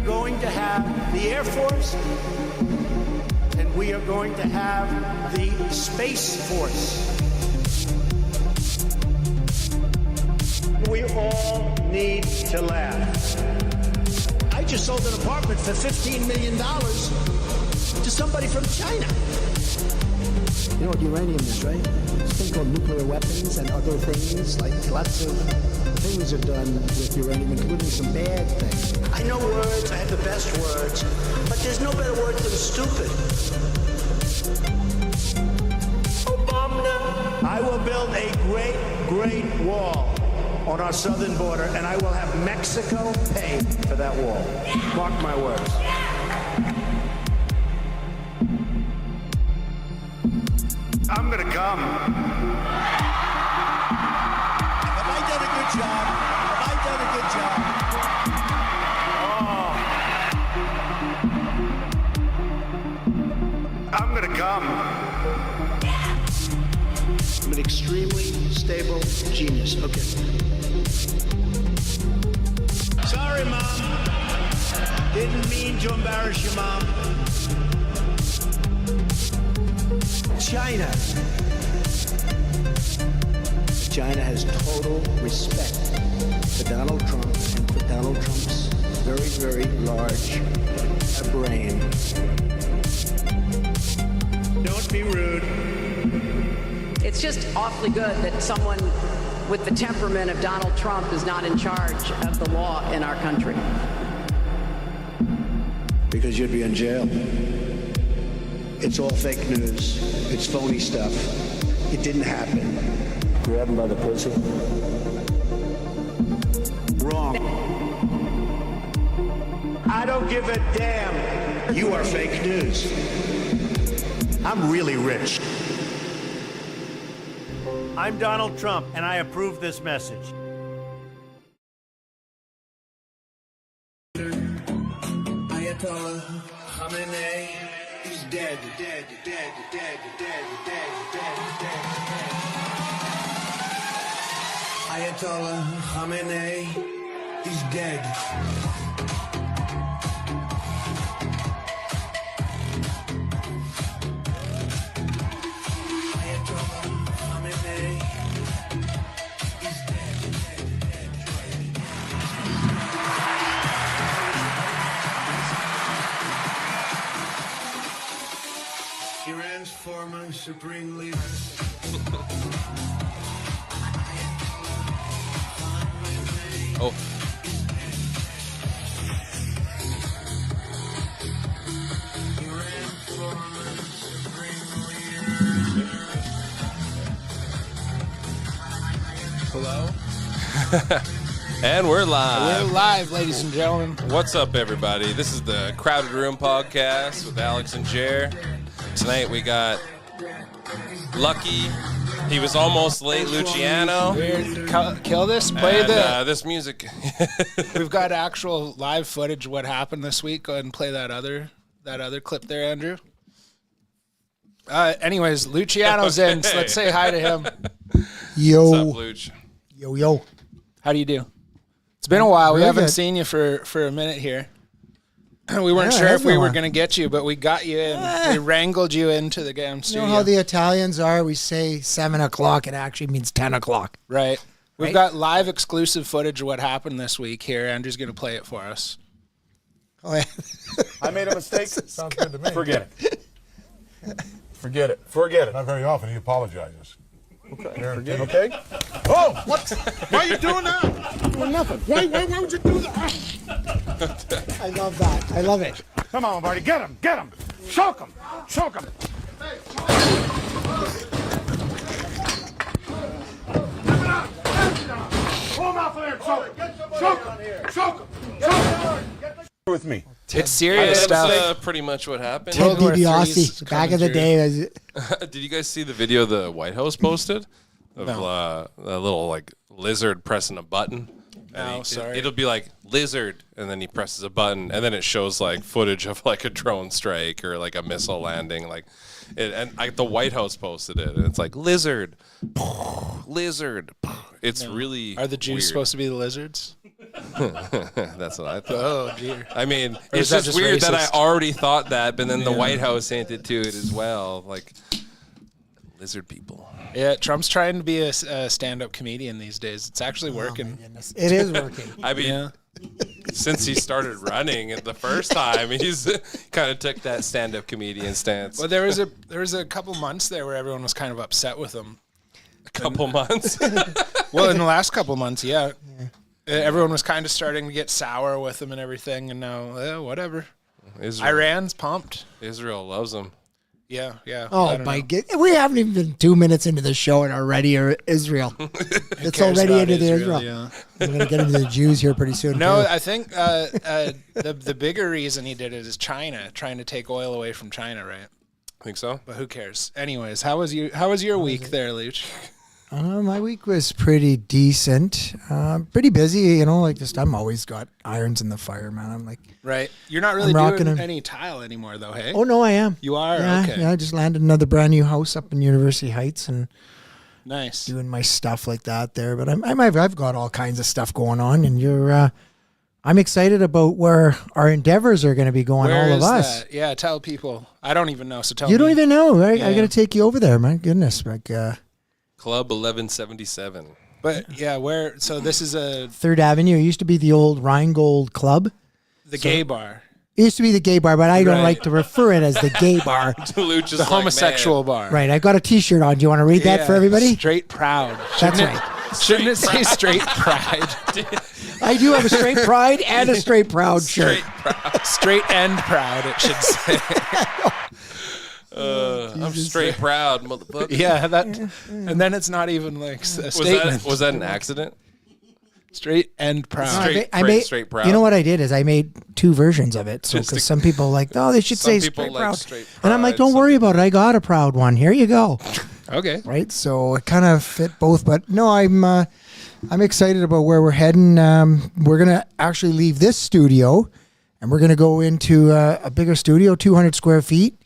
going to have the Air Force, and we are going to have the Space Force. We all need to laugh. I just sold an apartment for $15 million to somebody from China. You know what uranium is, right? This thing called nuclear weapons and other things. Like lots of things are done with uranium, including some bad things. I know words, I have the best words, but there's no better word than stupid. Obama. I will build a great, great wall on our southern border, and I will have Mexico pay for that wall. Mark my words. I'm gonna come. Have I done a good job? Have I done a good job? Oh. I'm gonna come. I'm an extremely stable genius. Okay. Sorry, Mom. Didn't mean to embarrass you, Mom. China. China has total respect for Donald Trump and for Donald Trump's very, very large brain. Don't be rude. It's just awfully good that someone with the temperament of Donald Trump is not in charge of the law in our country. Because you'd be in jail. It's all fake news. It's phony stuff. It didn't happen. Grab him by the pussy. Wrong. I don't give a damn. You are fake news. I'm really rich. I'm Donald Trump, and I approve this message. Ayatollah Khamenei is dead, dead, dead, dead, dead, dead, dead, dead, dead. Ayatollah Khamenei is dead. Iran's former supreme leader. Oh. Iran's former supreme leader. Hello? And we're live. We're live, ladies and gentlemen. What's up, everybody? This is the Crowded Room podcast with Alex and Jer. Tonight we got Lucky. He was almost late, Luciano. Weird. Kill this. Play And, this music. We've got actual live footage of what happened this week. Go ahead and play that other clip there, Andrew. Anyways, Luciano's in, so let's say hi to him. Yo. What's up, Luch? Yo. How do you do? It's been a while. We Really haven't good. seen you for a minute here. We weren't Yeah, sure it if has we been a were while. going to get you, but we got you in. We wrangled you into the damn You studio. know how the Italians are? We say 7 o'clock. It actually means 10 o'clock. Right. We've Right? got live exclusive footage of what happened this week here. Andrew's going to play it for us. Oh, yeah. I made a mistake. Sounds good to me. Forget it. Forget it. Forget it. Not very often he apologizes. Forget it. Okay? Oh, what? Why are you doing that? Doing nothing. Why would you do that? I love that. I love it. Come on, Marty. Get him. Get him. Choke him. Choke him. Pull him out there. Choke him. Choke him. Choke him. Choke him. With me. It's serious stuff. That's pretty much what happened. Ted World War DiBiase. III's Back coming in the through. day. Did you guys see the video the White House posted of a little like lizard pressing a button? No, And sorry. It'll be like lizard, and then he presses a button, and then it shows like footage of like a drone strike or like a missile landing, the White House posted it, and it's like lizard, lizard. It's really Are the Jews weird. supposed to be the lizards? That's what I thought. Oh dear. I mean, Or it's is that just weird that I racist? already thought that, but then the White House hinted to it as well. Like, lizard people. Yeah, Trump's trying to be a stand-up comedian these days. It's actually working. It is working. I mean, since he started running the first time, he's kind of took that stand-up comedian stance. Well, there was a couple months there where everyone was kind of upset with him. A couple months. Well, in the last couple months, yeah. Everyone was kind of starting to get sour with him and everything, and now, whatever. Iran's pumped. Israel loves him. Yeah. I Oh don't my know. god! We haven't even been 2 minutes into the show and already are Israel. It's cares already about into the Israel, Israel. yeah. We're gonna get into the Jews here pretty soon. No, too. I think the bigger reason he did it is China trying to take oil away from China, right? Think so? But who cares? Anyways, how was your week there, Luch? My week was pretty decent. Pretty busy, like just I'm always got irons in the fire, man. I'm like, Right. You're not really I'm rocking doing 'em. any tile anymore, though, hey? oh no, I am. You are? Yeah, Okay. yeah. I just landed another brand new house up in University Heights and Nice. doing my stuff like that there. But I've got all kinds of stuff going on, and I'm excited about where our endeavors are going to be going. Where all of is us. that? Yeah, tell people. I don't even know, so tell You me. don't even know, right? Yeah. I got to take you over there. My goodness, like Club 1177. But, yeah, where... So this is 3rd Avenue. It used to be the old Rheingold Club. the gay bar. It used to be the gay bar, but I don't Right. like to refer it as the gay bar. Luch is The homosexual bar. Right. I got a T-shirt on. Do you want to read that Yeah, for everybody? Straight proud. That's Shouldn't right. Shouldn't it say straight pride? I do have a straight pride and a straight proud shirt. Straight and proud, it should say. I'm straight proud, motherfucker. Yeah, that, and then it's not even like a statement. Was that an accident? Straight and proud. Straight proud. You know what I did is I made 2 versions of it. So Just because to- some people like, oh, they should Some say people straight like proud. straight And I'm like, pride, don't some worry about it. I got a proud one. Here you go. Okay. Right. So it kind of fit both. But no, I'm excited about where we're heading. We're gonna actually leave this studio, and we're gonna go into a bigger studio, 200 square feet,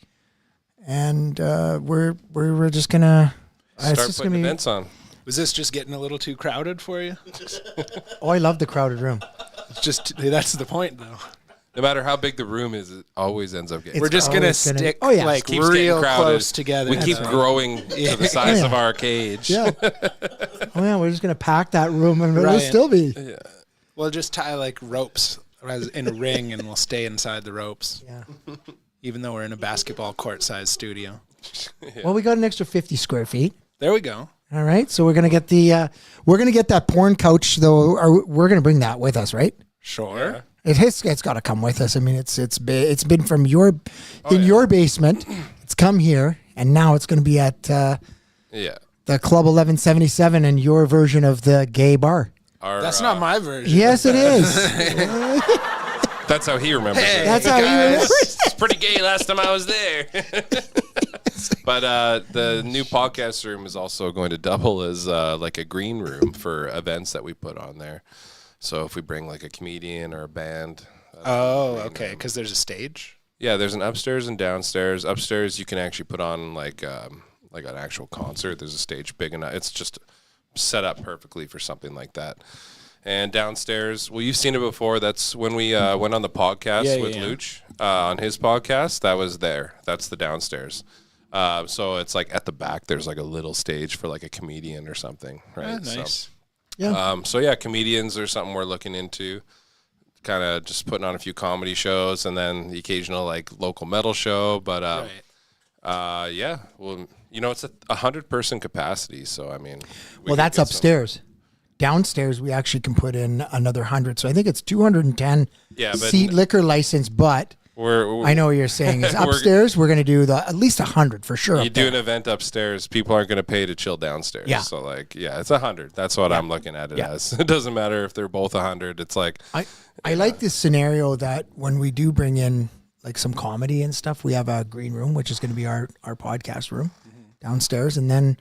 and we're just gonna Start it's just putting gonna be. events on. Was this just getting a little too crowded for you? Oh, I love the crowded room. It's just that's the point, though. No matter how big the room is, it always ends up getting. We're just gonna always gonna- stick oh, yeah. like Keeps getting real crowded. close together. We keep growing to the size Yeah. of our cage. Yeah. Oh yeah, we're just gonna pack that room, and it'll Right. still be. We'll just tie like ropes as in a ring, and we'll stay inside the ropes. Yeah. Even though we're in a basketball court-sized studio. Well, we got an extra 50 square feet. There we go. All right, so we're gonna get that porn couch though. We're gonna bring that with us, right? Sure. It's got to come with us. I mean, it's been from your basement. It's come here, and now it's going to be at Yeah. the Club 1177 and your version of the gay bar. That's not my version. Yes, it is. That's how he remembers it. That's how you remember. It's pretty gay last time I was there. But the new podcast room is also going to double as like a green room for events that we put on there. So if we bring like a comedian or a band. Oh, okay. Because there's a stage. Yeah, there's an upstairs and downstairs. Upstairs you can actually put on like an actual concert. There's a stage big enough. It's just set up perfectly for something like that. And downstairs, well, you've seen it before. That's when we went on the podcast with Luch on his podcast. That was there. That's the downstairs. So it's like at the back, there's like a little stage for like a comedian or something, right? Nice. So, Yeah. so yeah, comedians are something we're looking into. Kind of just putting on a few comedy shows and then the occasional like local metal show. But yeah, well, it's a 100-person capacity. So I mean, Well, that's upstairs. Downstairs, we actually can put in another 100. So I think it's 210 Yeah, but seat liquor license. But we're I know what you're saying is upstairs. We're going to do at least 100 for sure. You up do there. an event upstairs, people aren't going to pay to chill downstairs. Yeah. So like, yeah, it's 100. That's what I'm looking at it as. It doesn't matter if they're both 100. It's like, I like this scenario that when we do bring in like some comedy and stuff, we have a green room, which is going to be our podcast room downstairs. And then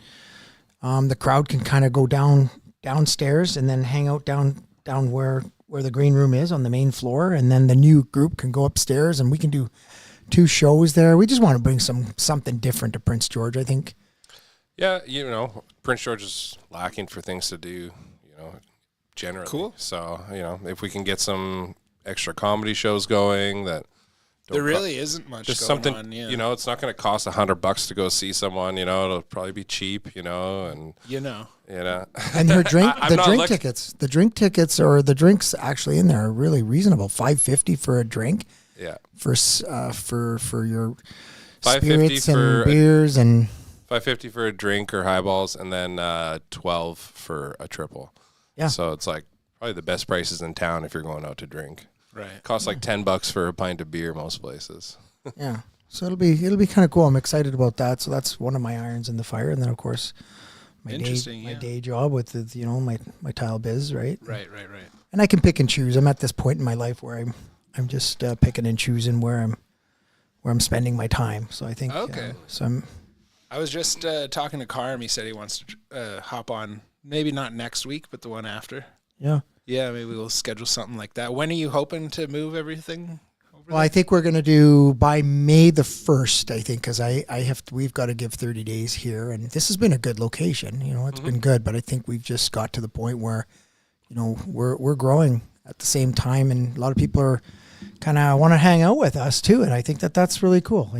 the crowd can kind of go downstairs and then hang out down where the green room is on the main floor. And then the new group can go upstairs and we can do 2 shows there. We just want to bring something different to Prince George, I think. yeah, Prince George is lacking for things to do, generally. Cool. So, if we can get some extra comedy shows going that There really isn't much just going something, on. Yeah. it's not going to cost $100 to go see someone, it'll probably be cheap, and You know. And her drink, I'm not the drink tickets or the drinks actually in there are really reasonable. $5.50 for a drink. Yeah. For your $5.50 spirits for and beers and $5.50 for a drink or highballs, and then $12 for a triple. Yeah. So it's like probably the best prices in town if you're going out to drink. Right. Costs like $10 for a pint of beer most places. yeah. So it'll be kind of cool. I'm excited about that. So that's one of my irons in the fire, and then of course my day job with the, my tile biz, right? Right. And I can pick and choose. I'm at this point in my life where I'm just picking and choosing where I'm spending my time. So I think Okay. I was just talking to Carm. He said he wants to hop on, maybe not next week, but the one after. Yeah. Yeah, maybe we'll schedule something like that. When are you hoping to move everything over Well, I think we're going to do by May the 1st, I think, because we've got to give 30 days here. And this has been a good location. It's been good, but I think we've just got to the point where, we're growing at the same time. And a lot of people are kind of want to hang out with us too. And I think that's really cool.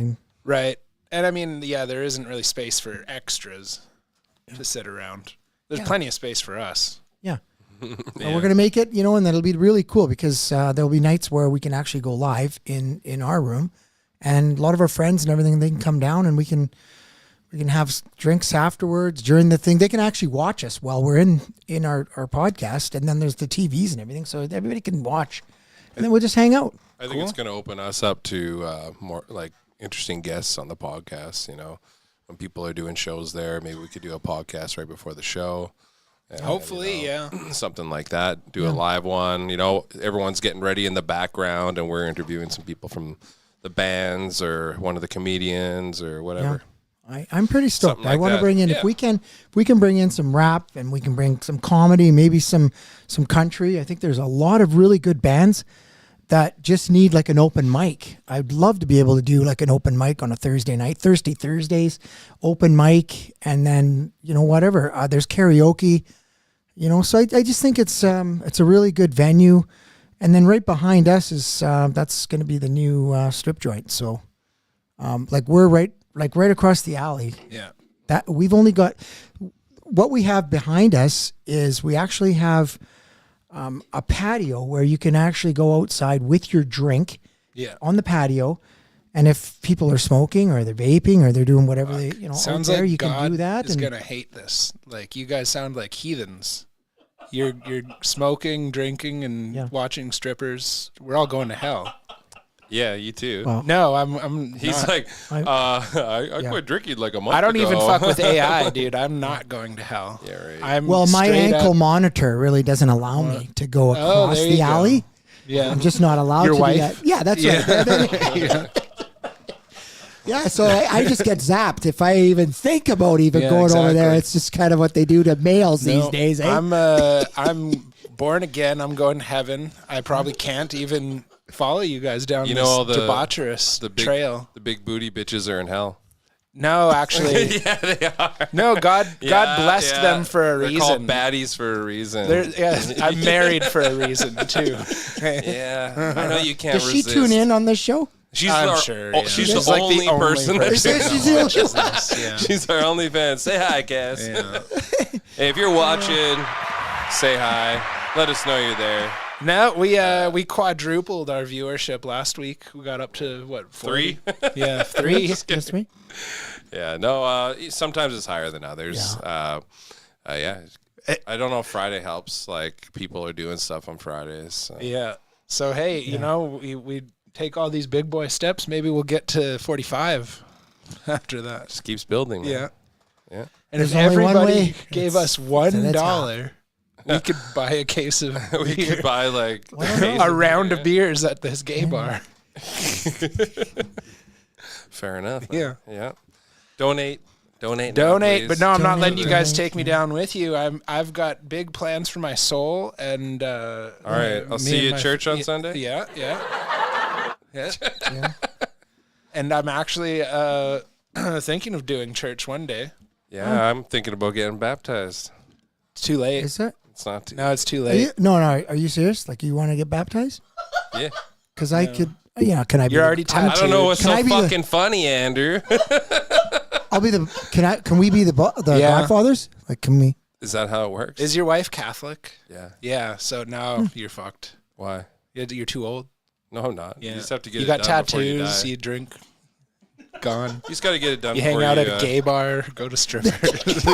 Right. And I mean, yeah, there isn't really space for extras to sit around. There's plenty of space for us. Yeah. And we're going to make it, and that'll be really cool because there'll be nights where we can actually go live in our room, and a lot of our friends and everything, they can come down and we can have drinks afterwards during the thing. They can actually watch us while we're in our podcast, and then there's the TVs and everything, so everybody can watch, and then we'll just hang out. I think it's going to open us up to more like interesting guests on the podcast. When people are doing shows there, maybe we could do a podcast right before the show. And, Hopefully, yeah. Something like that. Do a live one. Everyone's getting ready in the background, and we're interviewing some people from the bands or one of the comedians or whatever. Yeah. I'm pretty stoked. Like I want to bring in, yeah. if we can bring in some rap and we can bring some comedy, maybe some country. I think there's a lot of really good bands that just need like an open mic. I'd love to be able to do like an open mic on a Thursday night, Thursdays, open mic, and then, whatever. There's karaoke, so I just think it's a really good venue. And then right behind us is, that's going to be the new strip joint. So we're right across the alley. Yeah. That we've only got, what we have behind us is we actually have a patio where you can actually go outside with your drink on the patio. And if people are smoking or they're vaping or they're doing whatever sounds out there, like you God can do that. is gonna hate this. Like, you guys sound like heathens. You're smoking, drinking, and watching strippers. We're all going to hell. Yeah, you too. Well, No, I'm. He's not. like, I quit drinking like a month I don't ago. even fuck with AI, dude. I'm not going to hell. Yeah, right. I'm my straight ankle up- monitor really doesn't allow me to go across there the you go. alley. Yeah. I'm just not allowed Your to wife? do that. Yeah, that's right. Yeah, so I just get zapped if I even think about going over there. exactly. It's just kind of what they do to males these days. Eh? I'm born again. I'm going to heaven. I probably can't even follow you guys down this all the debaucherous trail. The big booty bitches are in hell. No, actually. Yeah, they are. No, God blessed them for a They're reason. called baddies for a reason. I'm married for a reason too. Yeah, I know you can't Does she resist. tune in on this show? She's I'm our- sure, oh, yeah. she's She's the like only the only person. that person. She's the only- Yeah. She's our only fan. Say hi, Cass. Yeah. Hey, if you're watching, say hi. Let us know you're there. No, we quadrupled our viewership last week. We got up to what, 40? 3? Yeah, 3. Just me? Yeah, no. Sometimes it's higher than others. Yeah. I don't know if Friday helps. Like, people are doing stuff on Fridays. So. Yeah. So hey, we take all these big boy steps. Maybe we'll get to 45 after that. Just keeps building. Man. Yeah. Yeah. And There's if only one everybody way. gave It's- us $1, it's we could buy a case of We beer. could buy like A round of beers at this gay bar. Fair enough. Yeah. Yeah. Donate. Now, Donate, please. but no, I'm not Donate, letting you guys donate, take me down with you. I've got big plans for my soul, and All right. I'll see you at church on Sunday. Yeah. And I'm actually thinking of doing church one day. Yeah, I'm thinking about getting baptized. It's too late. Is it? It's not too. No, it's too Are late. you, no, are you serious? Like you want to get baptized? Yeah. Because I could. Yeah, can I? You're already I don't know what's Can so I be the- fucking funny, Andrew. I'll be the. Can we be the Yeah. godfathers? Like, can we? Is that how it works? Is your wife Catholic? Yeah. Yeah. So now you're fucked. Why? You're too old. No, I'm not. Yeah. You just have to get You it got done before you tattoos. die. You drink. Gone. You just got to get it done. You hang before out you, at a gay bar. Go to strippers.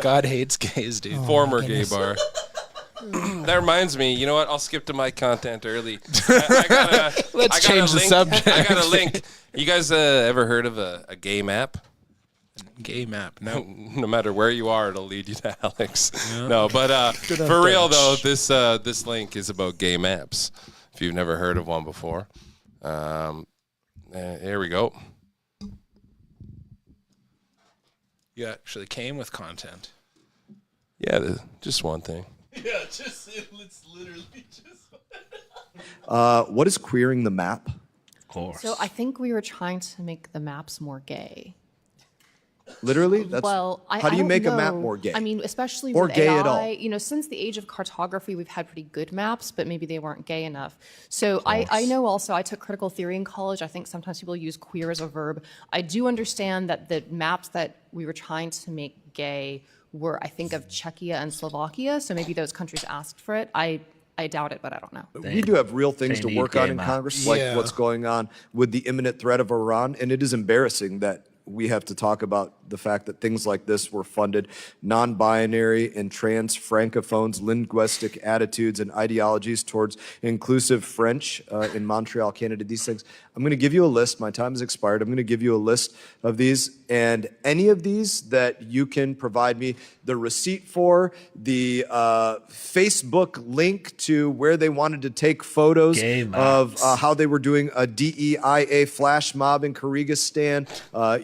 God hates gays, dude. former gay bar. That reminds me. You know what? I'll skip to my content early. I gotta, Let's change the subject. I got a link. You guys ever heard of a gay map? Gay map. No. No matter where you are, it'll lead you to Alex. No, but for real though, this link is about gay maps. If you've never heard of one before, here we go. You actually came with content. Yeah, just one thing. It's literally just. What is queering the map? Of course. So I think we were trying to make the maps more gay. Literally? That's, Well, how do you don't make a map know. more gay? I mean, especially Or with gay AI, at all? you know, since the age of cartography, we've had pretty good maps, but maybe they weren't gay enough. So I know also, I took critical theory in college. I think sometimes people use queer as a verb. I do understand that the maps that we were trying to make gay were, I think, of Czechia and Slovakia. So maybe those countries asked for it. I doubt it, but I don't know. We do have real things they to need work on gay in maps. Congress, like Yeah. what's going on with the imminent threat of Iran. And it is embarrassing that we have to talk about the fact that things like this were funded. Non-binary and trans francophones, linguistic attitudes and ideologies towards inclusive French in Montreal, Canada, these things. I'm going to give you a list. My time has expired. I'm going to give you a list of these. And any of these that you can provide me the receipt for, the Facebook link to where they wanted to take photos Gay of maps. how they were doing a DEIA flash mob in Kyrgyzstan,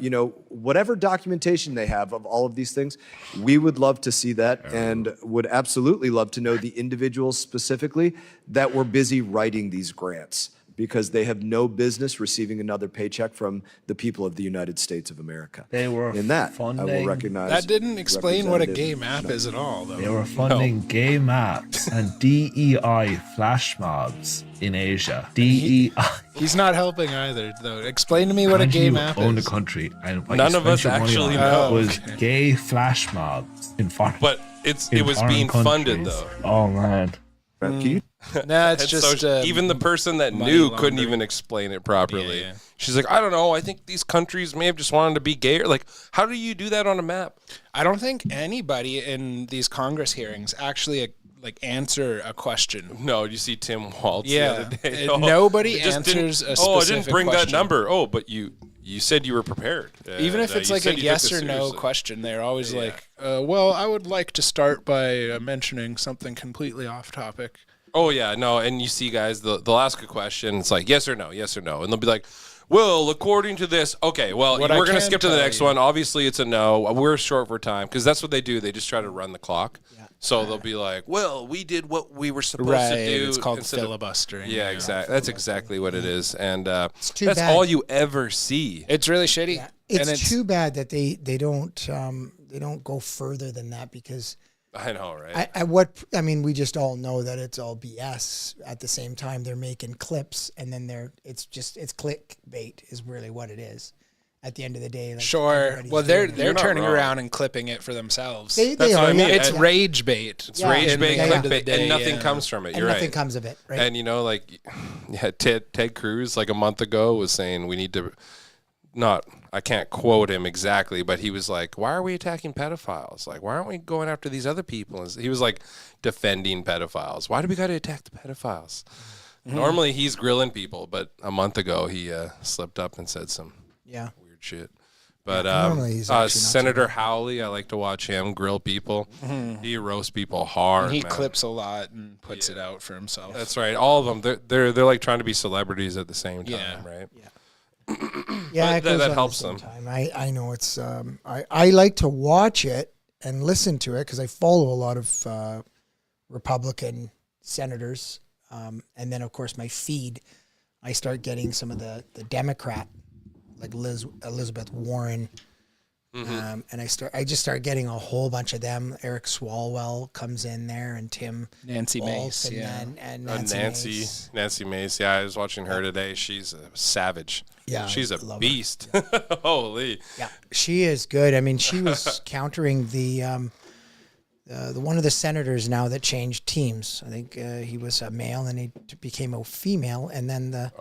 you know, whatever documentation they have of all of these things, we would love to see that and would absolutely love to know the individuals specifically that were busy writing these grants, because they have no business receiving another paycheck from the people of the United States of America. They were In that, I will funding- recognize. That didn't explain what a Representative gay map is at all, though. They were funding gay maps and DEI flash mobs in Asia. DEI. He's not helping either, though. Explain to me what a Country gay you map own is. the country. And what None you of us spent your money actually on know. was Okay. gay flash mobs in foreign. But it was foreign being funded countries. though. Oh man. Can you Nah, it's And just so even the person that money knew couldn't laundering. even explain it properly. Yeah, yeah. She's like, I don't know. I think these countries may have just wanted to be gay. Like, how do you do that on a map? I don't think anybody in these Congress hearings actually like answer a question. No, you see Tim Waltz Yeah, the other day. nobody it just didn't- answers a Oh, I didn't specific bring that question. number. Oh, but you said you were prepared. Even if it's you like said a you took yes this or no seriously. question, they're always like, well, I would like to start by mentioning something completely off topic. Oh yeah, no, and you see guys, they'll ask a question. It's like yes or no, and they'll be like, well, according to this, okay, well, What we're I gonna can skip to the tell next you- one. Obviously, it's a no. We're short for time because that's what they do. They just try to run the clock. So they'll be like, well, we did what we were supposed Right, to do. it's called instead of- filibustering. Yeah, exactly. That's exactly what it is, and too that's bad. all you ever see. It's really shitty. It's, and too bad that they don't go further than that, because I know, right? I mean, we just all know that it's all BS. At the same time, they're making clips, and then it's clickbait is really what it is. At the end of the day, like, Sure. everybody's Well, they're doing it. not turning wrong. around and clipping it for themselves. They That's what are, I mean. yeah. It's Yeah. rage bait. It's Yeah. rage In bait, the end of the clickbait, day, and nothing yeah. comes from it. and You're nothing right. comes of it, right? And you know, like, yeah, Ted Cruz, like a month ago, was saying we need to I can't quote him exactly, but he was like, why are we attacking pedophiles? Like, why aren't we going after these other people? And he was like defending pedophiles. Why do we got to attack the pedophiles? Normally he's grilling people, but a month ago he slipped up and said some yeah. weird shit. But normally he's actually not so Senator Howley, I like to watch him grill people. He roasts people hard. And he man. clips a lot and puts it out for himself. That's right. All of them. They're like trying to be celebrities at the same time, Yeah. right? Yeah, But it goes that on helps at the same them. time. I know it's I like to watch it and listen to it because I follow a lot of Republican senators, and then of course my feed, I start getting some of the Democrat, like Elizabeth Warren, And I just started getting a whole bunch of them. Eric Swalwell comes in there, and Tim Nancy Wolf, Mace, and yeah. then, and Nancy Mace. Yeah, I was watching her today. She's a savage. Yeah, she's I a love her. beast. Holy. Yeah, she is good. I mean, she was countering the one of the senators now that changed teams. I think he was a male, and he became a female, and then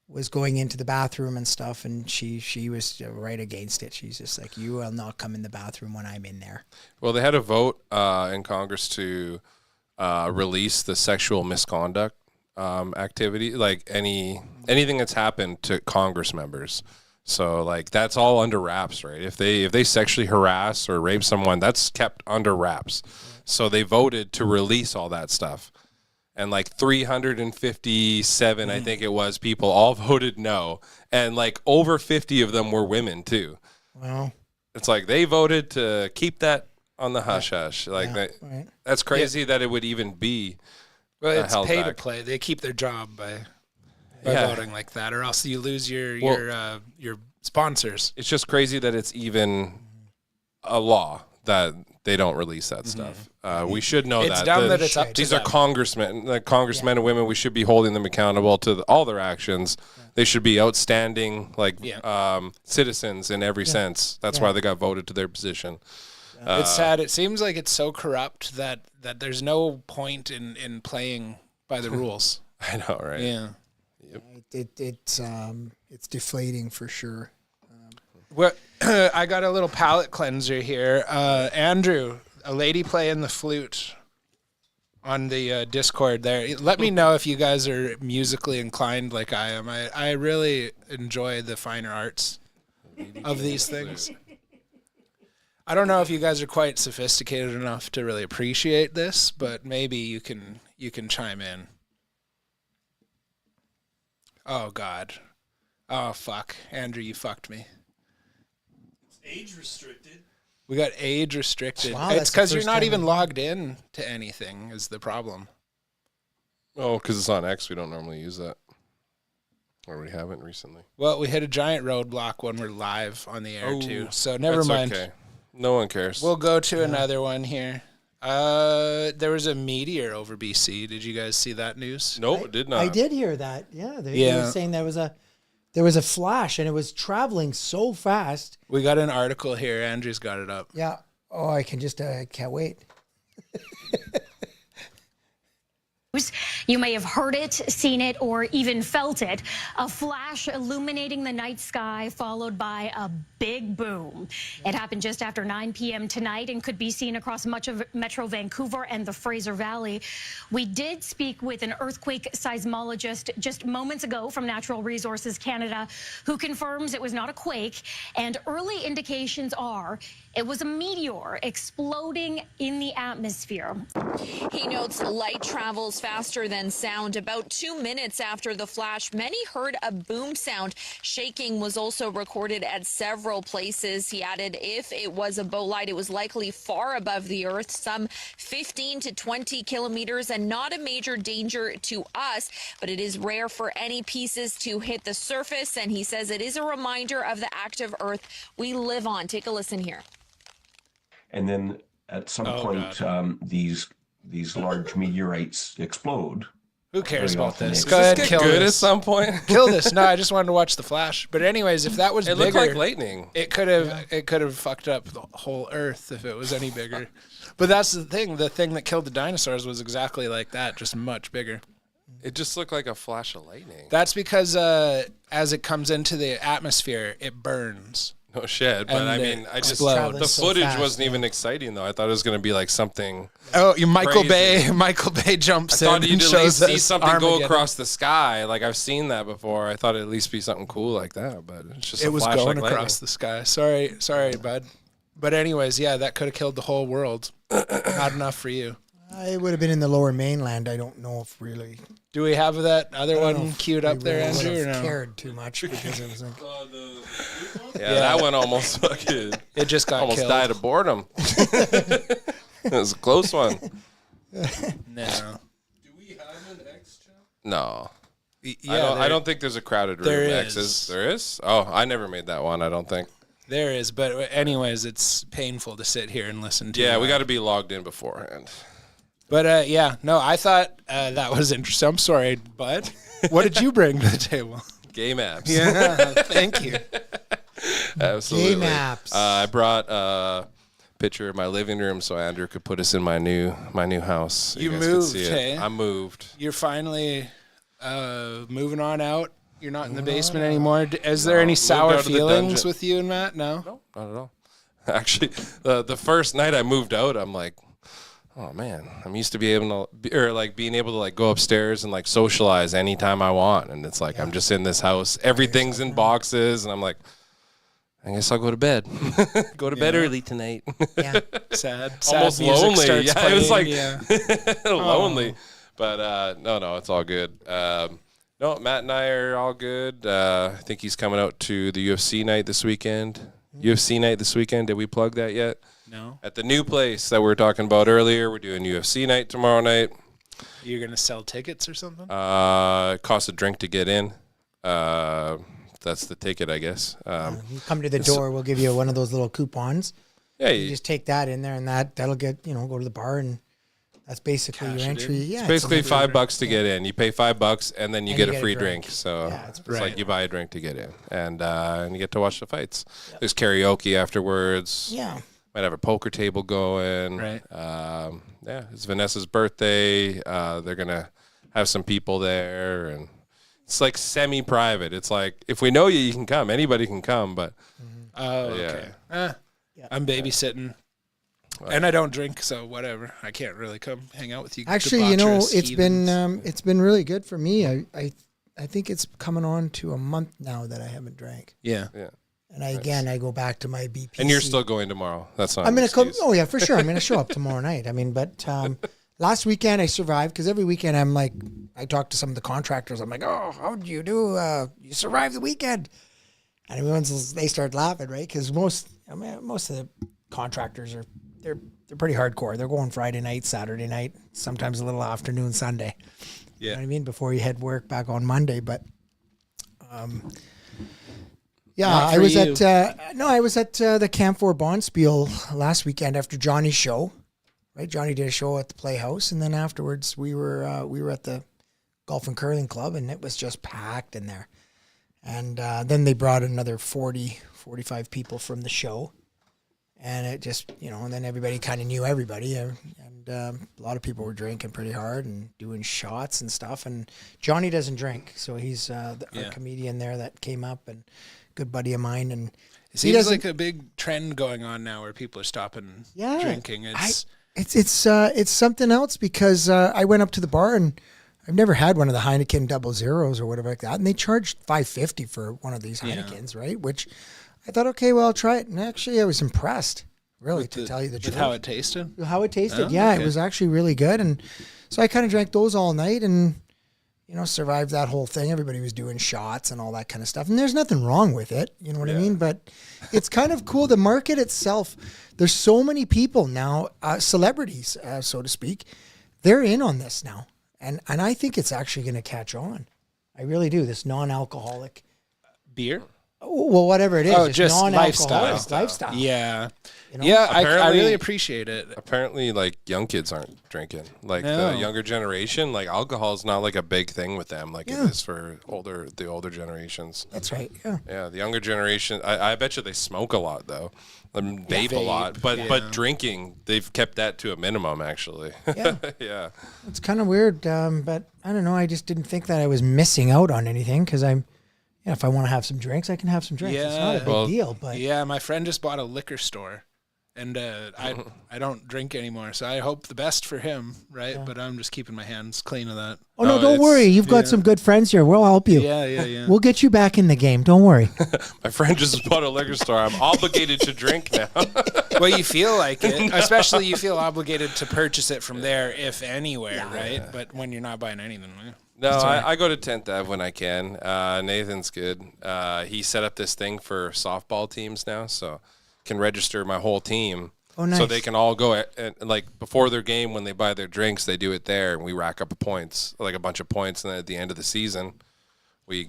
was going into the bathroom and stuff, and she was right against it. She's just like, you will not come in the bathroom when I'm in there. Well, they had a vote in Congress to release the sexual misconduct activity, like anything that's happened to Congress members. So like that's all under wraps, right? If they sexually harass or rape someone, that's kept under wraps. So they voted to release all that stuff. And like 357, I think it was, people all voted no. And like over 50 of them were women too. Well, it's like they voted to keep that on the hush hush. Like that's crazy that it would even be. Well, it's held pay back. to play. They keep their job by voting like that, or else you lose your sponsors. It's just crazy that it's even a law that they don't release that stuff. We should know It's that. dumb that it's up to These them. are congressmen, and women. We should be holding them accountable to all their actions. They should be outstanding, citizens in every sense. That's why they got voted to their position. It's sad. It seems like it's so corrupt that there's no point in playing by the rules. I know, right? Yeah. It's deflating for sure. Well, I got a little palate cleanser here. Andrew, a lady playing the flute on the Discord there. Let me know if you guys are musically inclined like I am. I really enjoy the finer arts of these things. I don't know if you guys are quite sophisticated enough to really appreciate this, but maybe you can chime in. Oh God. Oh fuck. Andrew, you fucked me. Age restricted. We got age restricted. Wow, It's that's the because you're first not time even I- logged in to anything is the problem. Oh, because it's on X. We don't normally use that. Or we haven't recently. Well, we hit a giant roadblock when we're live on the air too. So never That's mind. okay. No one cares. We'll go to another one here. There was a meteor over BC. Did you guys see that news? no, it did not. I did hear that. Yeah, they were saying there was a flash, and it was traveling so fast. We got an article here. Andrew's got it up. Yeah. Oh, I can just can't wait. You may have heard it, seen it, or even felt it. A flash illuminating the night sky, followed by a big boom. It happened just after 9 p.m. tonight and could be seen across much of Metro Vancouver and the Fraser Valley. We did speak with an earthquake seismologist just moments ago from Natural Resources Canada, who confirms it was not a quake, and early indications are it was a meteor exploding in the atmosphere. He notes light travels faster than sound. About 2 minutes after the flash, many heard a boom sound. Shaking was also recorded at several places. He added if it was a bolide, it was likely far above the earth, some 15 to 20 kilometers, and not a major danger to us, but it is rare for any pieces to hit the surface. And he says it is a reminder of the active earth we live on. Take a listen here. And then at some point, these large meteorites explode. Who cares Very about often this? they Go ahead, Get kill good this. at some point. Kill this. No, I just wanted to watch the flash. But anyways, if that was It bigger, looked like lightning. It could have fucked up the whole Earth if it was any bigger. But that's the thing. The thing that killed the dinosaurs was exactly like that, just much bigger. It just looked like a flash of lightning. That's because as it comes into the atmosphere, it burns. No shit, but And I it mean, I just explodes. the so footage fast, wasn't even exciting though. I thought it was going to be like something. Oh, Michael Crazy. Bay. Michael Bay jumps I thought in you'd and at shows least see us something go Armageddon. across the sky. Like I've seen that before. I thought it'd at least be something cool like that, but it's just It a was flash going like across the sky. Sorry, bud. But anyways, yeah, that could have killed the whole world. Not enough for you. It would have been in the Lower Mainland. I don't know if really. Do we have that other I don't know one if queued we up there, really Andrew? would Or have no? cared too much because it was like. Yeah, that one almost fucking. It just got almost killed. died of boredom. It was a close one. No. Do we have an X chat? No. Yeah, I don't think there's a crowded room. there X's. is. There is? Oh, I never made that one. I don't think. There is, but anyways, it's painful to sit here and listen to. Yeah, we got to be logged in beforehand. But yeah, no, I thought that was interesting. I'm sorry, but what did you bring to the table? Game apps. Yeah, thank you. Absolutely. Game apps. I brought a picture of my living room so Andrew could put us in my new house. So You guys could moved, see it. hey? I moved. You're finally moving on out. You're not in the basement anymore. Is there any moved sour out of the feelings dungeon. with you and Matt? No? No, not at all. Actually, the first night I moved out, I'm like, oh man, I'm used to being able to like go upstairs and like socialize anytime I want, and it's like I'm just in this house, everything's in boxes, and I'm like, I guess I'll go to bed. Go to bed early tonight. Yeah. Sad Almost music lonely. starts Yeah, it was like playing, lonely. But no, it's all good. No, Matt and I are all good. I think he's coming out to the UFC night this weekend. UFC night this weekend. Did we plug that yet? No. At the new place that we were talking about earlier, we're doing UFC night tomorrow night. You're going to sell tickets or something? It costs a drink to get in. That's the ticket, I guess. You come to the door, we'll give you one of those little coupons. Yeah, you just take that in there, and that'll get go to the bar, and that's basically your entry. Yeah, it's basically $5 to get in. You pay $5, and then you get a free drink. So it's like you buy a drink to get in, and you get to watch the fights. Yep. There's karaoke afterwards. Yeah, might have a poker table going. Right. Yeah, it's Vanessa's birthday. They're gonna have some people there, and it's like semi-private. It's like if we know you, you can come. Anybody can come, but okay. I'm babysitting. And I don't drink, so whatever. I can't really come hang out with you. Actually, it's been really good for me. I think it's coming on to a month now that I haven't drank. Yeah. And I go back to my BPC. And you're still going tomorrow. That's not. I'm going to come. Oh yeah, for sure. I'm going to show up tomorrow night. I mean, but last weekend I survived because every weekend I'm like, I talk to some of the contractors. I'm like, oh, how did you do? You survived the weekend, and they start laughing, right? Because most of the contractors they're pretty hardcore. They're going Friday night, Saturday night, sometimes a little afternoon, Sunday. Yeah. You know what I mean? Before you head work back on Monday. But I was at the Camp 4 Bonspiel last weekend after Johnny's show. Right? Johnny did a show at the Playhouse, and then afterwards we were at the Golf and Curling Club, and it was just packed in there. And then they brought another 45 people from the show. And it just, and then everybody kind of knew everybody. And a lot of people were drinking pretty hard and doing shots and stuff. And Johnny doesn't drink. So he's our comedian there that came up and good buddy of mine. And it seems like a big trend going on now where people are stopping drinking. It's something else because I went up to the bar and I've never had one of the Heineken 00s or whatever like that. And they charged $5.50 for one of these Heinekens, right? Which I thought, okay, well, I'll try it. And actually, I was impressed, really, to tell you the truth. With how it tasted? How it tasted, It was actually really good. And so I kind of drank those all night and, survived that whole thing. Everybody was doing shots and all that kind of stuff. And there's nothing wrong with it, you know what I mean? But it's kind of cool. The market itself, there's so many people now, celebrities, so to speak, they're in on this now. And I think it's actually going to catch on. I really do. This non-alcoholic beer. Well, whatever it is, oh, it's just non-alcoholic lifestyle. Yeah, I really appreciate it. Apparently, like young kids aren't drinking. Like the younger generation, like alcohol is not like a big thing with them, like it is for the older generations. That's right. Yeah. Yeah, the younger generation. I bet you they smoke a lot though, vape a lot, but drinking they've kept that to a minimum actually. Yeah. Yeah. It's kind of weird, but I don't know. I just didn't think that I was missing out on anything because I'm. Yeah, if I want to have some drinks, I can have some drinks. It's not a big deal, but my friend just bought a liquor store, and I don't drink anymore, so I hope the best for him, right? But I'm just keeping my hands clean of that. Oh no, don't worry. You've got some good friends here. We'll help you. Yeah. We'll get you back in the game. Don't worry. My friend just bought a liquor store. I'm obligated to drink now. Well, you feel like it, especially you feel obligated to purchase it from there, if anywhere, right? But when you're not buying anything. No, I go to 10th Ave when I can. Nathan's good. He set up this thing for softball teams now, so can register my whole team. Oh, nice. So they can all go and like before their game when they buy their drinks, they do it there, and we rack up points, like a bunch of points, and then at the end of the season, we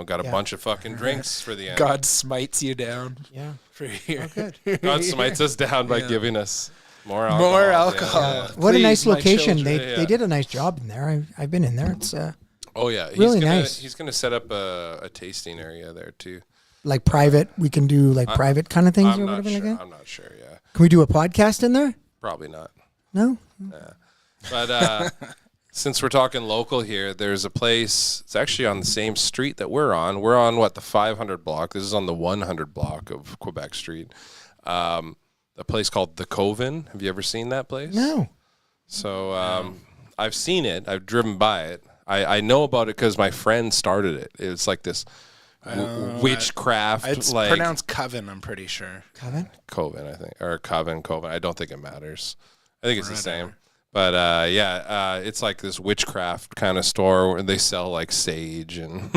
got a bunch of fucking drinks for the end. God smites you down. Yeah. For here. Oh, good. God smites us down by giving us more alcohol. More alcohol. Yeah. What a Please, nice my location. children. They did a nice job in there. I've been in there. It's Oh yeah, really nice. He's gonna set up a tasting area there too. like private. We can do like private kind of things or whatever like that. I'm not sure. Yeah, Can we do a podcast in there? probably not. No. But since we're talking local here, there's a place. It's actually on the same street that we're on. We're on the 500 block. This is on the 100 block of Quebec Street. A place called the Coven. Have you ever seen that place? No. So I've seen it. I've driven by it. I know about it because my friend started it. It's like this witchcraft. It's like pronounced Coven, I'm pretty sure. Coven? Coven, I think, or Coven. I don't think it matters. I think it's the same. But it's like this witchcraft kind of store where they sell like sage and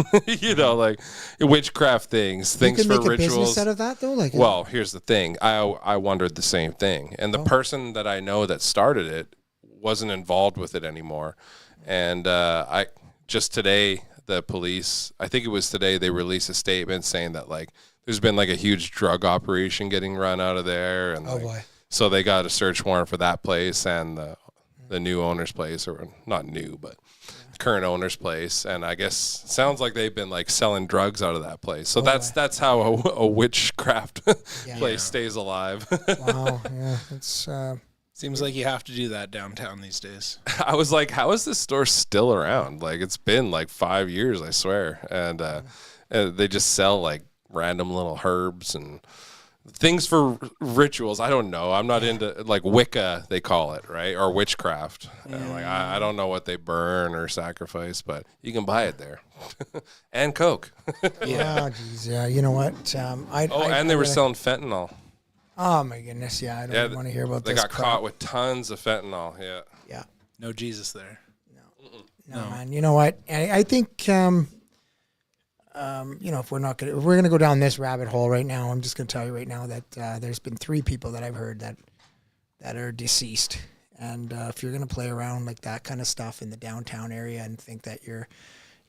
like witchcraft things for make rituals. a business out of that though. Like, well, here's the thing. I wondered the same thing, and the person that I know that started it wasn't involved with it anymore. And I just today, the police, I think it was today, they released a statement saying that like there's been like a huge drug operation getting run out of there, and boy. So they got a search warrant for that place and the new owner's place, or not new, but current owner's place. And I guess sounds like they've been like selling drugs out of that place. So that's how a witchcraft place stays alive. Wow. Yeah. It's Seems like you have to do that downtown these days. I was like, how is this store still around? Like, it's been like 5 years, I swear. And they just sell like random little herbs and things for rituals. I don't know. I'm not into like Wicca, they call it, right? Or witchcraft. I don't know what they burn or sacrifice, but you can buy it there. And Coke. yeah. Geez, yeah. You know what? And they were selling fentanyl. Oh my goodness. Yeah. I don't want to hear about they this. They got caught with tons of fentanyl. Yeah. Yeah. No Jesus there. No, man. You know what? I think, if we're gonna go down this rabbit hole right now, I'm just gonna tell you right now that there's been 3 people that I've heard that are deceased. And if you're gonna play around like that kind of stuff in the downtown area and think that you're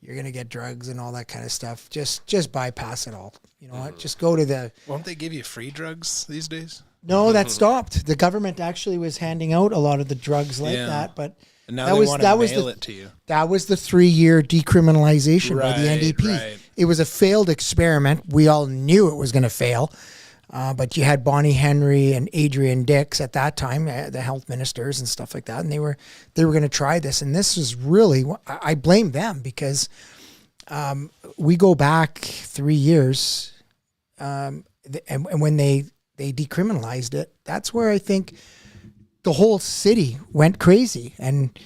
gonna get drugs and all that kind of stuff, just bypass it all. You know what? Just go to the. Won't they give you free drugs these days? No, that stopped. The government actually was handing out a lot of the drugs like that, but. And now they want to mail it to you. That was the 3-year decriminalization by the NDP. Right. It was a failed experiment. We all knew it was going to fail. But you had Bonnie Henry and Adrian Dix at that time, the health ministers and stuff like that, and they were going to try this. And this was really, I blame them because we go back 3 years, and when they decriminalized it, that's where I think the whole city went crazy, and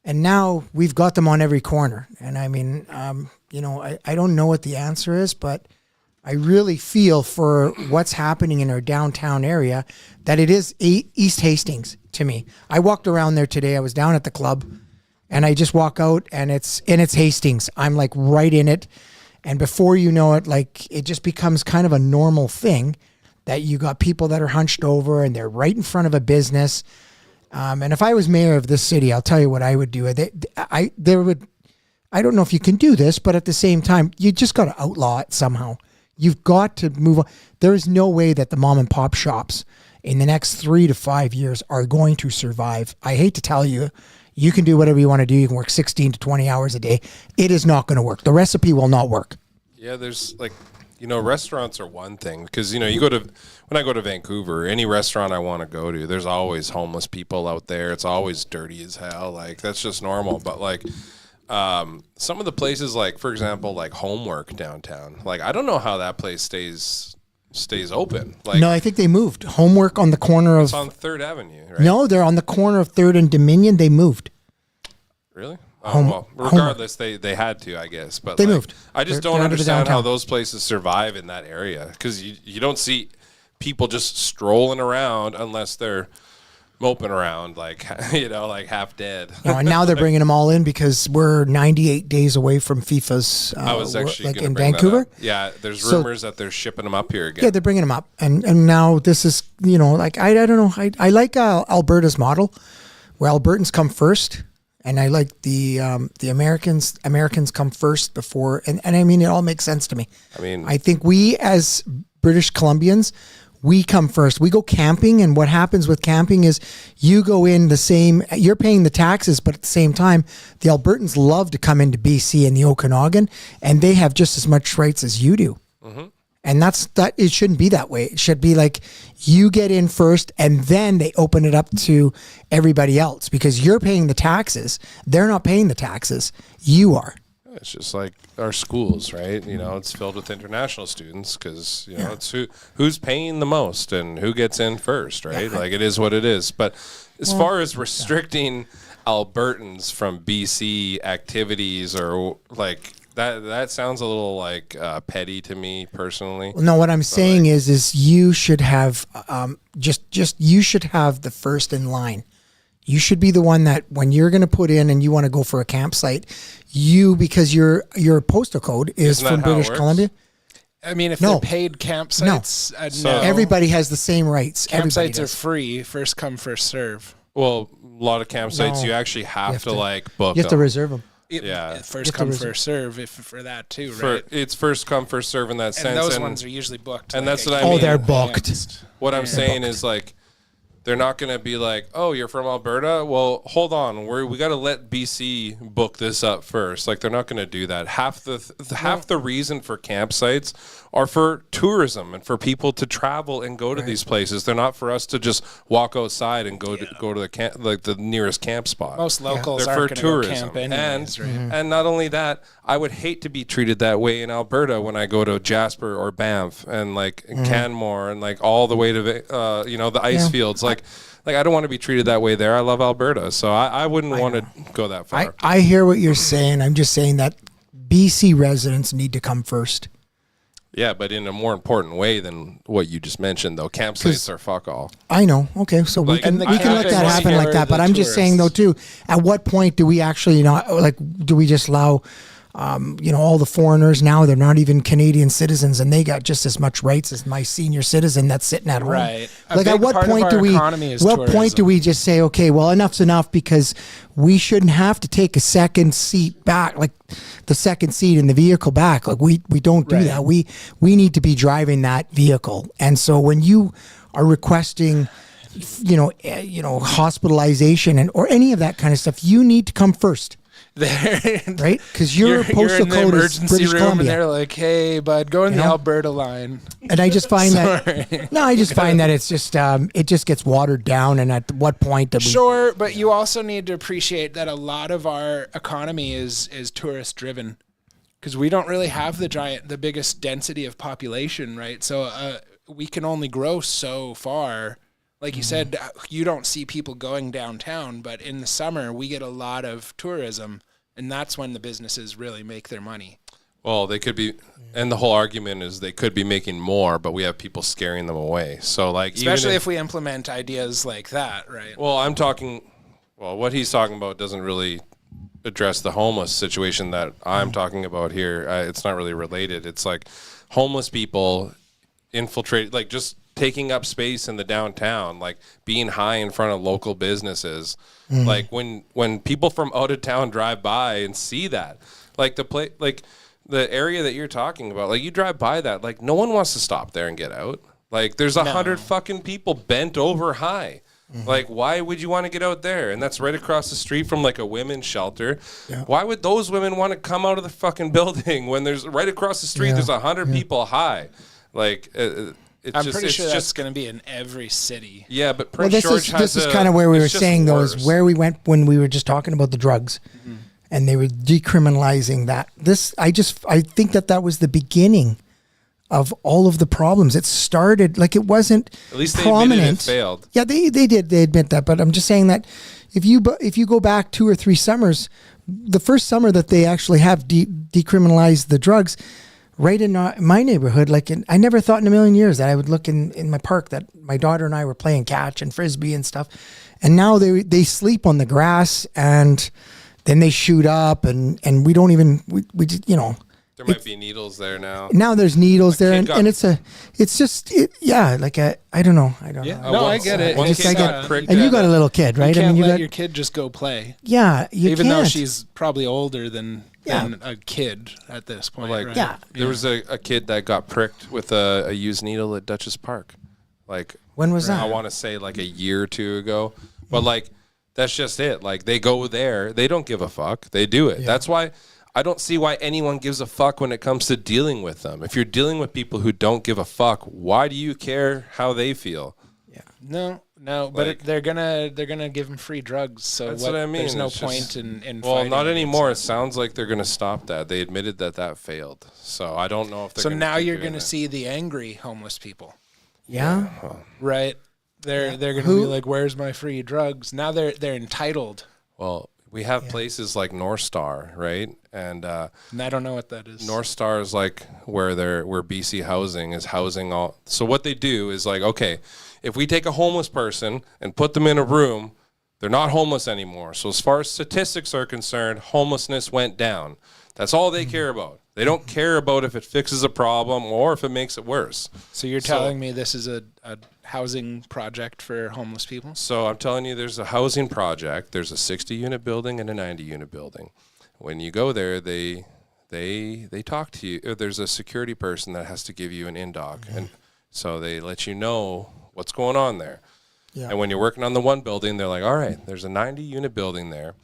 now we've got them on every corner. And I mean, I don't know what the answer is, but I really feel for what's happening in our downtown area that it is East Hastings to me. I walked around there today. I was down at the club, and I just walk out, and it's Hastings. I'm like right in it, and before you know it, like it just becomes kind of a normal thing. That you got people that are hunched over and they're right in front of a business. And if I was mayor of this city, I'll tell you what I would do. I don't know if you can do this, but at the same time, you just got to outlaw it somehow. You've got to move on. There is no way that the mom and pop shops in the next 3 to 5 years are going to survive. I hate to tell you, you can do whatever you want to do. You can work 16 to 20 hours a day. It is not going to work. The recipe will not work. Yeah, there's like, restaurants are one thing because, when I go to Vancouver, any restaurant I want to go to, there's always homeless people out there. It's always dirty as hell. Like, that's just normal. But like, some of the places, like, for example, like Homework downtown, like, I don't know how that place stays open. Like, no, I think they moved. Homework on the corner of. It's on 3rd Avenue, right? No, they're on the corner of 3rd and Dominion. They moved. Really? Well, regardless, they had to, I guess. But they moved. I just don't understand how those places survive in that area because you don't see people just strolling around unless they're moping around like like half dead. And now they're bringing them all in because we're 98 days away from FIFA's. I was actually like gonna in bring Vancouver. That up. Yeah, there's rumors that they're shipping them up here again. Yeah, they're bringing them up, and now this is like I don't know. I like Alberta's model where Albertans come first. And I like the Americans come first before, and I mean, it all makes sense to me. I mean, I think we as British Columbians, we come first. We go camping, and what happens with camping is you go in the same, you're paying the taxes, but at the same time, the Albertans love to come into BC and the Okanagan, and they have just as much rights as you do. Mm-hmm. And it shouldn't be that way. It should be like you get in first and then they open it up to everybody else because you're paying the taxes. They're not paying the taxes. You are. It's just like our schools, right? You know, it's filled with international students because, you know, it's who's paying the most and who gets in first, right? Like it is what it is. But as far as restricting Albertans from BC activities or like, that sounds a little like petty to me personally. No, what I'm saying is you should have you should have the first in line. You should be the one that when you're going to put in and you want to go for a campsite, because your postal code is from British Columbia. I mean, if they're paid campsites, no. Everybody has the same rights. Campsites are free, first come, first serve. Well, a lot of campsites you actually have to like book. You have to reserve them. First come, first serve for that too, right? It's first come, first serve in that sense. And those ones are usually booked. And that's what I mean. Oh, they're booked. What I'm saying is like, they're not going to be like, oh, you're from Alberta? Well, hold on. We got to let BC book this up first. Like, they're not going to do that. Half the reason for campsites are for tourism and for people to travel and go to these places. They're not for us to just walk outside and go to the nearest camp spot. Most locals they're are for tourism. Camp anyways, and not only that, I would hate to be treated that way in Alberta when I go to Jasper or Banff and like Canmore and like all the way to the ice fields. Like I don't want to be treated that way there. I love Alberta, so I wouldn't want to go that far. I hear what you're saying. I'm just saying that BC residents need to come first. Yeah, but in a more important way than what you just mentioned, though. Campsites are fuck all. I know. Okay, so we can let that happen like that. But I'm just saying, though, too, at what point do we actually, do we just allow, all the foreigners now, they're not even Canadian citizens, and they got just as much rights as my senior citizen that's sitting at home. Right. Like, at what point do we just say, okay, well, enough's enough because we shouldn't have to take a second seat back, like the second seat in the vehicle back. Like we don't do that. We need to be driving that vehicle. And so when you are requesting, hospitalization or any of that kind of stuff, you need to come first. Right? Because your postal code is British Columbia. And they're like, hey, bud, go in the Alberta line. And I just find that it's just, it just gets watered down. And at what point do we... Sure, but you also need to appreciate that a lot of our economy is tourist driven. Because we don't really have the biggest density of population, right? So we can only grow so far. Like you said, you don't see people going downtown, but in the summer we get a lot of tourism, and that's when the businesses really make their money. Well, they could be, and the whole argument is they could be making more, but we have people scaring them away. So, like, especially if we implement ideas like that, right? Well, what he's talking about doesn't really address the homeless situation that I'm talking about here. It's not really related. It's like homeless people infiltrate, like just taking up space in the downtown, like being high in front of local businesses. Like when people from out of town drive by and see that, like the area that you're talking about, like you drive by that, like no one wants to stop there and get out. Like there's 100 fucking people bent over high. Like, why would you want to get out there? And that's right across the street from like a women's shelter. Yeah. Why would those women want to come out of the fucking building when there's right across the street, there's 100 people high? Like, I'm pretty sure that's going to be in every city. Yeah, but Prince George has this is kind of where we were saying, though, is where we went when we were just talking about the drugs. And they were decriminalizing that. I think that was the beginning of all of the problems. It started, like it wasn't at least prominent. They admitted it failed. Yeah, they did. They admit that. But I'm just saying that if you go back 2 or 3 summers, the first summer that they actually have decriminalized the drugs, right in my neighborhood, I never thought in a million years that I would look in my park that my daughter and I were playing catch and frisbee and stuff. And now they sleep on the grass and then they shoot up and we don't even, we just, They're There might be needles there now. Now there's needles there, and, got- and it's just like I don't know. I don't know. No, I get it. One It's, kid got uh, pricked And you at got a little kid, right? You can't you let got your kid just go play. yeah. You Even though can't. she's probably older than a kid at this point. Like, right? there was a kid that got pricked with a used needle at Dutchess Park. Like, when was that? I want to say like a year or two ago. But like, that's just it. Like, they go there. They don't give a fuck. They do it. That's why I don't see why anyone gives a fuck when it comes to dealing with them. If you're dealing with people who don't give a fuck, why do you care how they feel? No, but they're gonna give him free drugs. So That's what I mean. There's no It's point just- in Well, fighting not against anymore. it. It sounds like they're going to stop that. They admitted that failed. So I don't know if they're So gonna now keep you're doing going to that. see the angry homeless people, Yeah. right? They're going to be like, "Where's my free drugs?" Now they're entitled. Well, we have places like North Star, right? And I don't know what that is. North Star is like where BC Housing is housing all. So what they do is like, okay, if we take a homeless person and put them in a room, they're not homeless anymore. So as far as statistics are concerned, homelessness went down. That's all they care about. They don't care about if it fixes a problem or if it makes it worse. So you're telling me this is a housing project for homeless people? So I'm telling you, there's a housing project. There's a 60-unit building and a 90-unit building. When you go there, they talk to you. There's a security person that has to give you an in-doc, and so they let you know what's going on there. Yeah. And when you're working on the one building, they're like, all right, there's a 90-unit building there.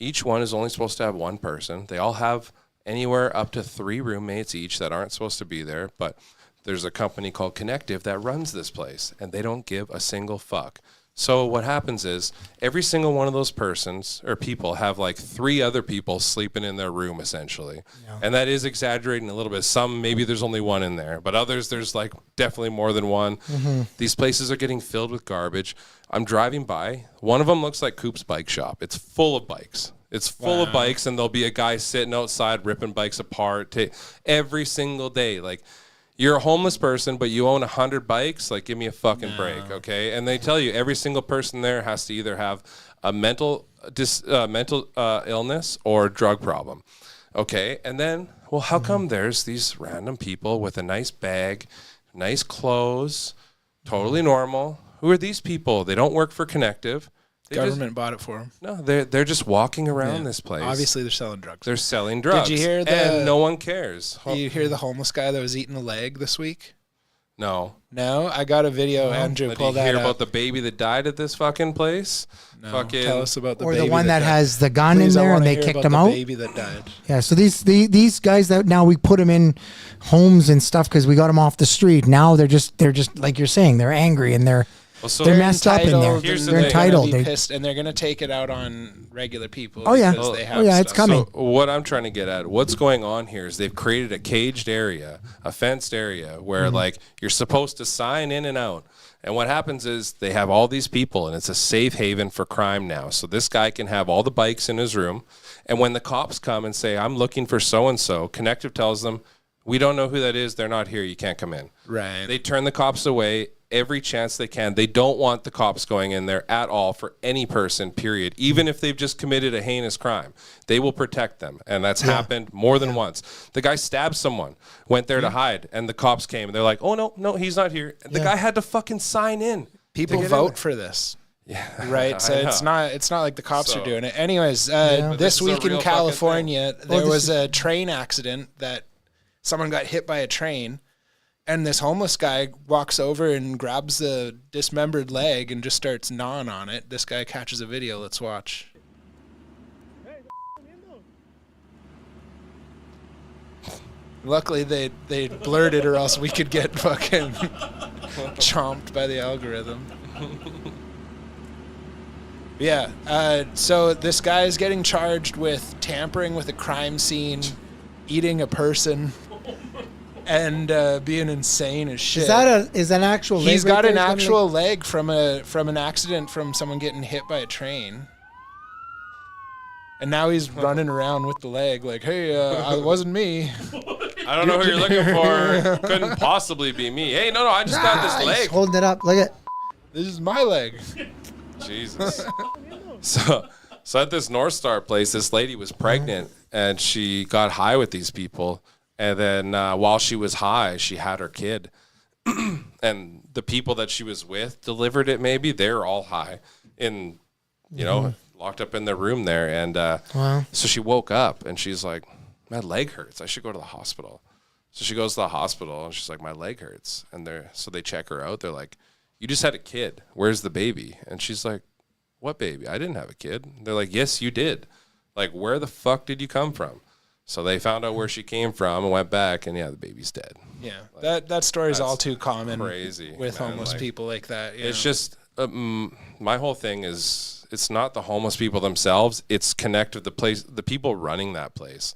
Each one is only supposed to have one person. They all have anywhere up to 3 roommates each that aren't supposed to be there, but there's a company called Connective that runs this place, and they don't give a single fuck. So what happens is every single one of those persons or people have like 3 other people sleeping in their room essentially. Yeah. And that is exaggerating a little bit. Some, maybe there's only 1 in there, but others there's like definitely more than 1. Mm-hmm. These places are getting filled with garbage. I'm driving by. One of them looks like Coop's Bike Shop. It's full of bikes. It's full of bikes, and there'll be a guy sitting outside ripping bikes apart every single day. Like, you're a homeless person, but you own 100 bikes. Like, give me a fucking break, okay? And they tell you every single person there has to either have a mental illness or a drug problem, okay? And then, well, how come there's these random people with a nice bag, nice clothes, totally normal? Who are these people? They don't work for Connective. Government bought it for them. No, they're just walking around this place. Obviously, they're selling drugs. They're selling drugs. Did you hear and no one cares. Did you hear the homeless guy that was eating a leg this week? No. No? I got a video. Andrew, But pull did you that hear up. about the baby that died at this fucking place? No. Tell us about the or baby the one that died. has the gun Please, in I there and wanna they hear kicked about him the out. baby that died. Yeah, so these guys that now we put them in homes and stuff because we got them off the street. Now they're just like you're saying, they're angry and they're messed up in there. They're entitled. They're pissed, and they're going to take it out on regular people. Oh, yeah. because they have it's stuff. coming. So what I'm trying to get at, what's going on here is they've created a caged area, a fenced area where like you're supposed to sign in and out. And what happens is they have all these people, and it's a safe haven for crime now. So this guy can have all the bikes in his room. And when the cops come and say, I'm looking for so-and-so, Connective tells them, we don't know who that is. They're not here. You can't come in. Right. They turn the cops away every chance they can. They don't want the cops going in there at all for any person, period. Even if they've just committed a heinous crime, they will protect them. And that's happened more than once. The guy stabbed someone, went there to hide, and the cops came. And they're like, oh, no, he's not here. The guy had to fucking sign in. People vote for this. Yeah. Right. So it's not like the cops are doing it. Anyways, But this is a week in real fucking California, thing. there was a train accident that someone got hit by a train. And this homeless guy walks over and grabs the dismembered leg and just starts gnawing on it. This guy catches a video. Let's watch. Luckily, they blurred it, or else we could get fucking chomped by the algorithm. Yeah. So this guy is getting charged with tampering with a crime scene, eating a person, and being insane as shit. Is that an actual leg? He's right got there? an He's got actual leg from an accident from someone getting hit by a train. And now he's running around with the leg like, hey, it wasn't me. I don't know who you're looking for. Couldn't possibly be me. Hey, no, I just got this He's leg. holding it up. Look at. This is my leg. Jesus. So at this North Star place, this lady was pregnant, and she got high with these people. And then while she was high, she had her kid. And the people that she was with delivered it. Maybe they're all high in, locked up in their room there. And so she woke up and she's like, my leg hurts. I should go to the hospital. So she goes to the hospital and she's like, my leg hurts. And so they check her out. They're like, you just had a kid. Where's the baby? And she's like, what baby? I didn't have a kid. They're like, yes, you did. Like, where the fuck did you come from? So they found out where she came from and went back, and the baby's dead. Yeah, that story is all too common. Crazy with man. homeless people like that. It's just my whole thing is it's not the homeless people themselves. It's connect with the people running that place.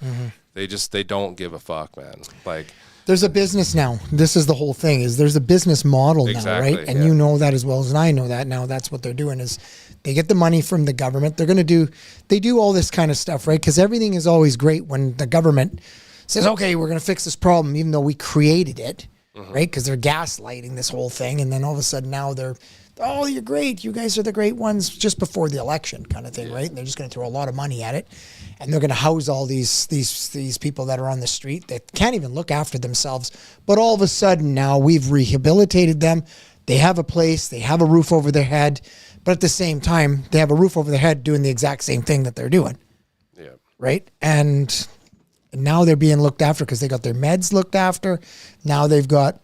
They don't give a fuck, man. Like, there's a business now. This is the whole thing. Is there's a business model now, right? And you know that as well as I know that now. That's what they're doing is they get the money from the government. They do all this kind of stuff, right? Because everything is always great when the government says, okay, we're going to fix this problem, even though we created it, right? Because they're gaslighting this whole thing. And then all of a sudden now oh, you're great. You guys are the great ones just before the election kind of thing, right? And they're just going to throw a lot of money at it. And they're going to house all these people that are on the street that can't even look after themselves. But all of a sudden now we've rehabilitated them. They have a place. They have a roof over their head. But at the same time, they have a roof over their head doing the exact same thing that they're doing. Yeah. Right? And now they're being looked after because they got their meds looked after. Now they've got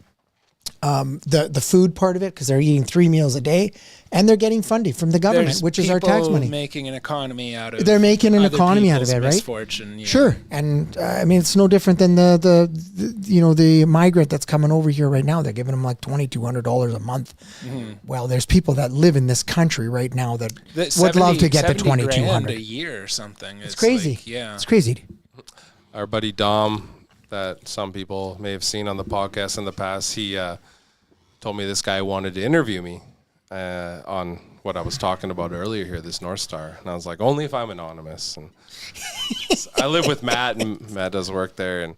the food part of it because they're eating 3 meals a day. And they're getting funding from the government, which is our tax money. Making an economy out of They're making an other economy out of it, people's right? Misfortune, yeah. Sure. And I mean, it's no different than the migrant that's coming over here right now. They're giving them like $2,200 a month. Well, there's people that live in this country right now that would love to get the $2,200 a year or something. It's crazy. Like, yeah, it's crazy. Our buddy Dom, that some people may have seen on the podcast in the past, he told me this guy wanted to interview me on what I was talking about earlier here, this North Star. And I was like, only if I'm anonymous. And I live with Matt, and Matt does work there.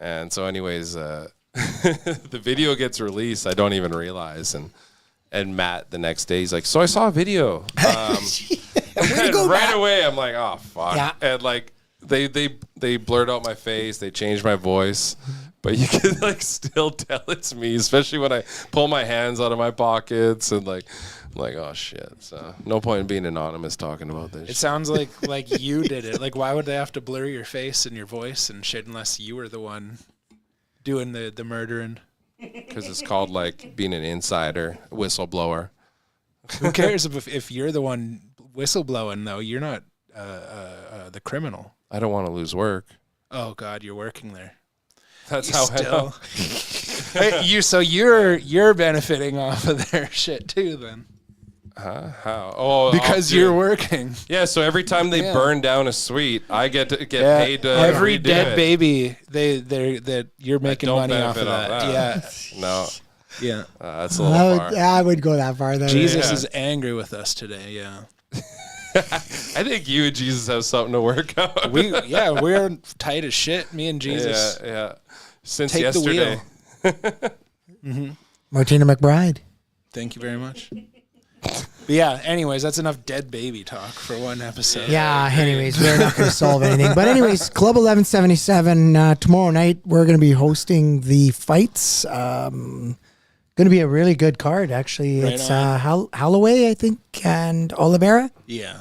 And so anyways, the video gets released. I don't even realize. And Matt the next day, he's like, so I saw a video. And right away, I'm like, oh, fuck. Yeah. And like, they blurred out my face. They changed my voice. But you can like still tell it's me, especially when I pull my hands out of my pockets and like, I'm like, oh shit. So no point in being anonymous talking about this. It sounds like you did it. Like, why would they have to blur your face and your voice and shit unless you were the one doing the murdering? Because it's called like being an insider, whistleblower. Who cares if you're the one whistleblowing though? You're not the criminal. I don't want to lose work. Oh God, you're working there. That's how I know. So you're benefiting off of their shit too, then. How? Oh, because you're working. Yeah. So every time they burn down a suite, I get paid to every redo dead it. baby. That you're making money off of that. Yeah. No. Yeah. That's a little far. I would go that far. Though. Jesus is angry with us today. Yeah. I think you and Jesus have something to work out. We're tight as shit. Me and Jesus. Yeah. Since Take yesterday. The wheel. Martina McBride. Thank you very much. But yeah, anyways, that's enough dead baby talk for one episode. Yeah, anyways, we're not going to solve anything. But anyways, Club 1177, tomorrow night, we're going to be hosting the fights. Going to be a really good card, actually. Right it's on. Holloway, I think, and Oliveira. Yeah.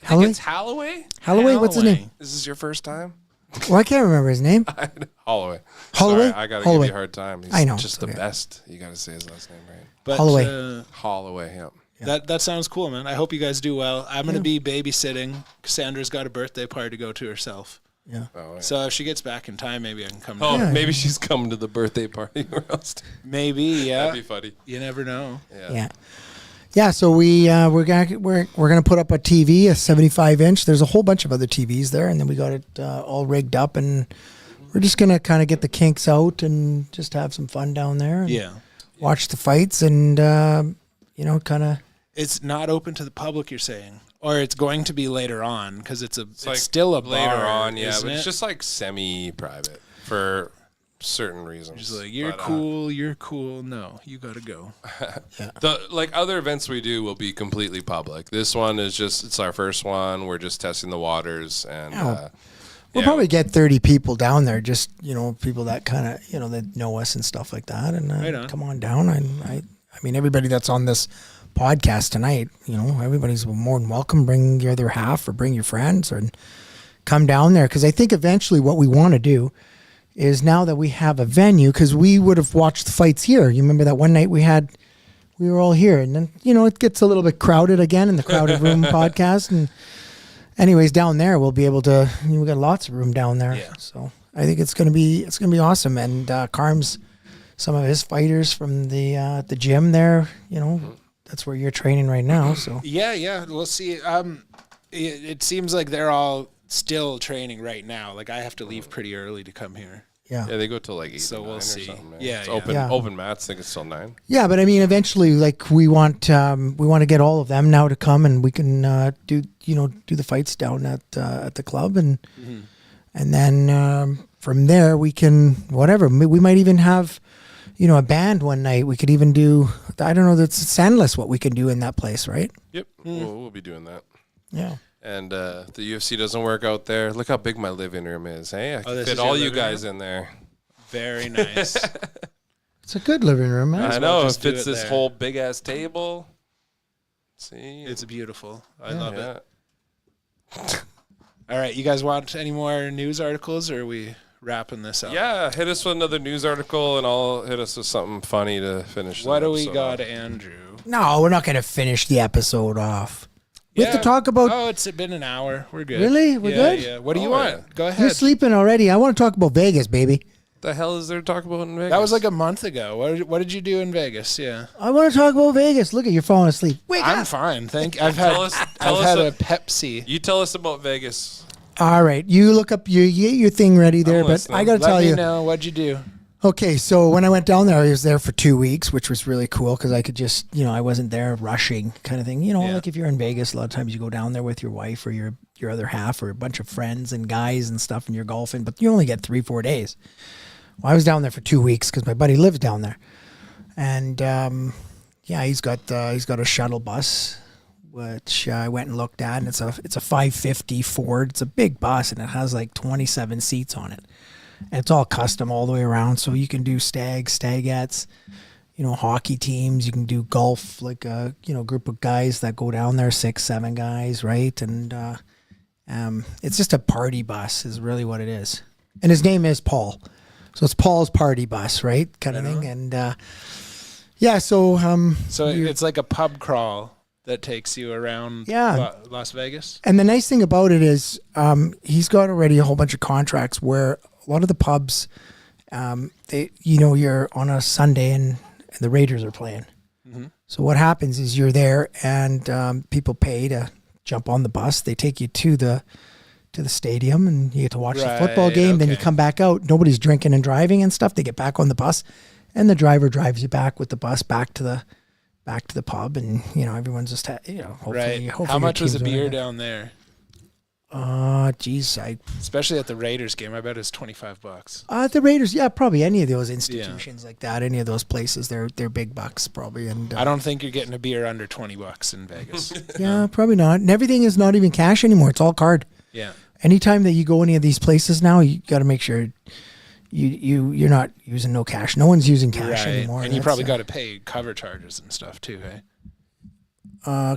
I think it's Holloway? Holloway, what's his name? This is your first time? Well, I can't remember his name. Holloway. Holloway? Sorry, I got to Holloway. give you a hard time. He's I know, just it's the okay. best. You got to say his last name right. But, Holloway. Holloway, yeah. That sounds cool, man. I hope you guys do well. I'm going to be babysitting. Cassandra's got a birthday party to go to herself. Yeah. Oh, right. So if she gets back in time, maybe I can come. Oh, down. maybe she's coming to the birthday party or else. Maybe, yeah. That'd be funny. You never know. Yeah. So we're gonna put up a TV, a 75-inch. There's a whole bunch of other TVs there, and then we got it all rigged up, and we're just gonna kind of get the kinks out and just have some fun down there. And watch the fights, and kind of. It's not open to the public, you're saying, or it's going to be later on because it's like still a later bar, on, yeah. isn't But it's it? just like semi-private for certain reasons. Just like you're cool, you're cool. No, you gotta go. The like other events we do will be completely public. This one is just it's our first one. We're just testing the waters, and We'll probably get 30 people down there, just, people that kind of, that know us and stuff like that. And come on down. I mean, everybody that's on this podcast tonight, everybody's more than welcome. Bring your other half or bring your friends and come down there. Because I think eventually what we want to do is, now that we have a venue, because we would have watched the fights here. You remember that one night we were all here, and then, it gets a little bit crowded again in the Crowded Room podcast. And anyways, down there, we'll be able to, we got lots of room down there. Yeah. So I think it's going to be awesome. And Carm's, some of his fighters from the gym there, that's where you're training right now. So yeah, we'll see. It seems like they're all still training right now. Like, I have to leave pretty early to come here. Yeah, they go till like 8 so or 9 we'll or see. something, man. Yeah, it's yeah. open mats. I think it's till 9. Yeah, but I mean, eventually, like, we want to get all of them now to come, and we can do the fights down at the club, and then from there we can whatever. We might even have a band one night. We could even do, I don't know, that's endless what we can do in that place, right? Yep, we'll be doing that. Yeah. And the UFC doesn't work out there. Look how big my living room is. Hey, I can fit all you guys in there. Very nice. It's a good living room, man. I know. It fits this whole big ass table. See, it's beautiful. I love it. All right, you guys want any more news articles, or are we wrapping this up? Yeah, hit us with another news article, and I'll hit us with something funny to finish. What do we got, Andrew? No, we're not going to finish the episode off. We have to talk about... Oh, it's been an hour. We're good. Really? We're good? Yeah. What do you want? Yeah. Go ahead. You're sleeping already. I want to talk about Vegas, baby. The hell is there to talk about in Vegas? That was like a month ago. What did you do in Vegas? Yeah. I want to talk about Vegas. Look at you're falling asleep. Wake I'm up. fine. I've had a Pepsi. You tell us about Vegas. All right. You look up, you get your thing ready there, but I got to tell you. Let me know. What'd you do? Okay, so when I went down there, I was there for 2 weeks, which was really cool because I could just, I wasn't there rushing kind of thing. Like if you're in Vegas, a lot of times you go down there with your wife or your other half or a bunch of friends and guys and stuff and you're golfing, but you only get 3-4 days. Well, I was down there for 2 weeks because my buddy lives down there. And he's got a shuttle bus, which I went and looked at, and it's a 550 Ford. It's a big bus, and it has like 27 seats on it. And it's all custom all the way around, so you can do stagettes, hockey teams. You can do golf, like a group of guys that go down there, 6-7 guys, right? And it's just a party bus, is really what it is. And his name is Paul, so it's Paul's party bus, right? Kind of thing. And so it's like a pub crawl that takes you around Las Vegas. And the nice thing about it is he's got already a whole bunch of contracts where a lot of the pubs, you're on a Sunday and the Raiders are playing. Mm-hmm. So what happens is you're there and people pay to jump on the bus. They take you to the stadium and you get to watch the football game. Then you come back out. Nobody's drinking and driving and stuff. They get back on the bus and the driver drives you back with the bus back to the pub, and everyone's just hopefully. How much was a beer down there? Especially at the Raiders game, I bet it's $25. At the Raiders, yeah, probably any of those institutions like that, any of those places, they're big bucks probably. And I don't think you're getting a beer under $20 in Vegas. Yeah, probably not. And everything is not even cash anymore; it's all card. Yeah. Anytime that you go any of these places now, you got to make sure you're not using no cash. No one's using cash anymore. And you probably got to pay cover charges and stuff too, hey?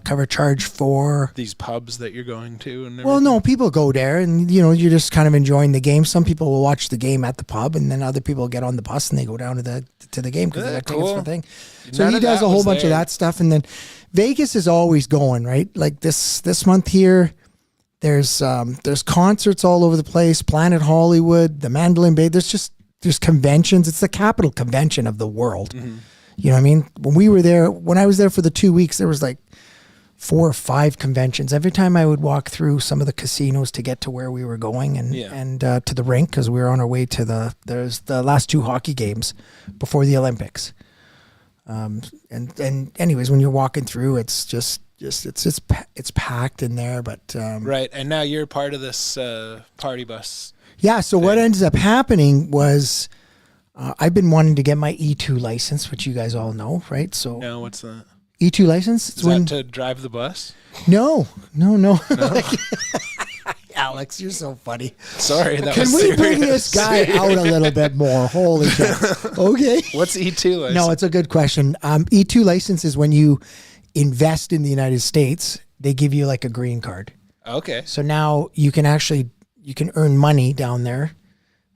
Cover charge for these pubs that you're going to, and everything? Well, no, people go there and you're just kind of enjoying the game. Some people will watch the game at the pub, and then other people get on the bus and they go down to the game because they got tickets for the thing. So he does a whole bunch of that stuff, and then Vegas is always going, right? Like this month here, there's concerts all over the place. Planet Hollywood, the Mandalay Bay. There's conventions. It's the capital convention of the world. Mm-hmm. You know what I mean? When I was there for the 2 weeks, there was like 4 or 5 conventions. Every time I would walk through some of the casinos to get to where we were going and to the rink, because we were on our way to there's the last 2 hockey games before the Olympics. And anyways, when you're walking through, it's just it's packed in there. But right, and now you're part of this party bus. Yeah. So what ends up happening was. I've been wanting to get my E2 license, which you guys all know, right? So no, what's that? E2 license? Is that to drive the bus? No. Alex, you're so funny. Sorry, that Can was we bring serious. this guy out a little bit more? Holy shit. Okay. What's E2 license? No, it's a good question. E2 license is when you invest in the United States, they give you like a green card. Okay. So now you can earn money down there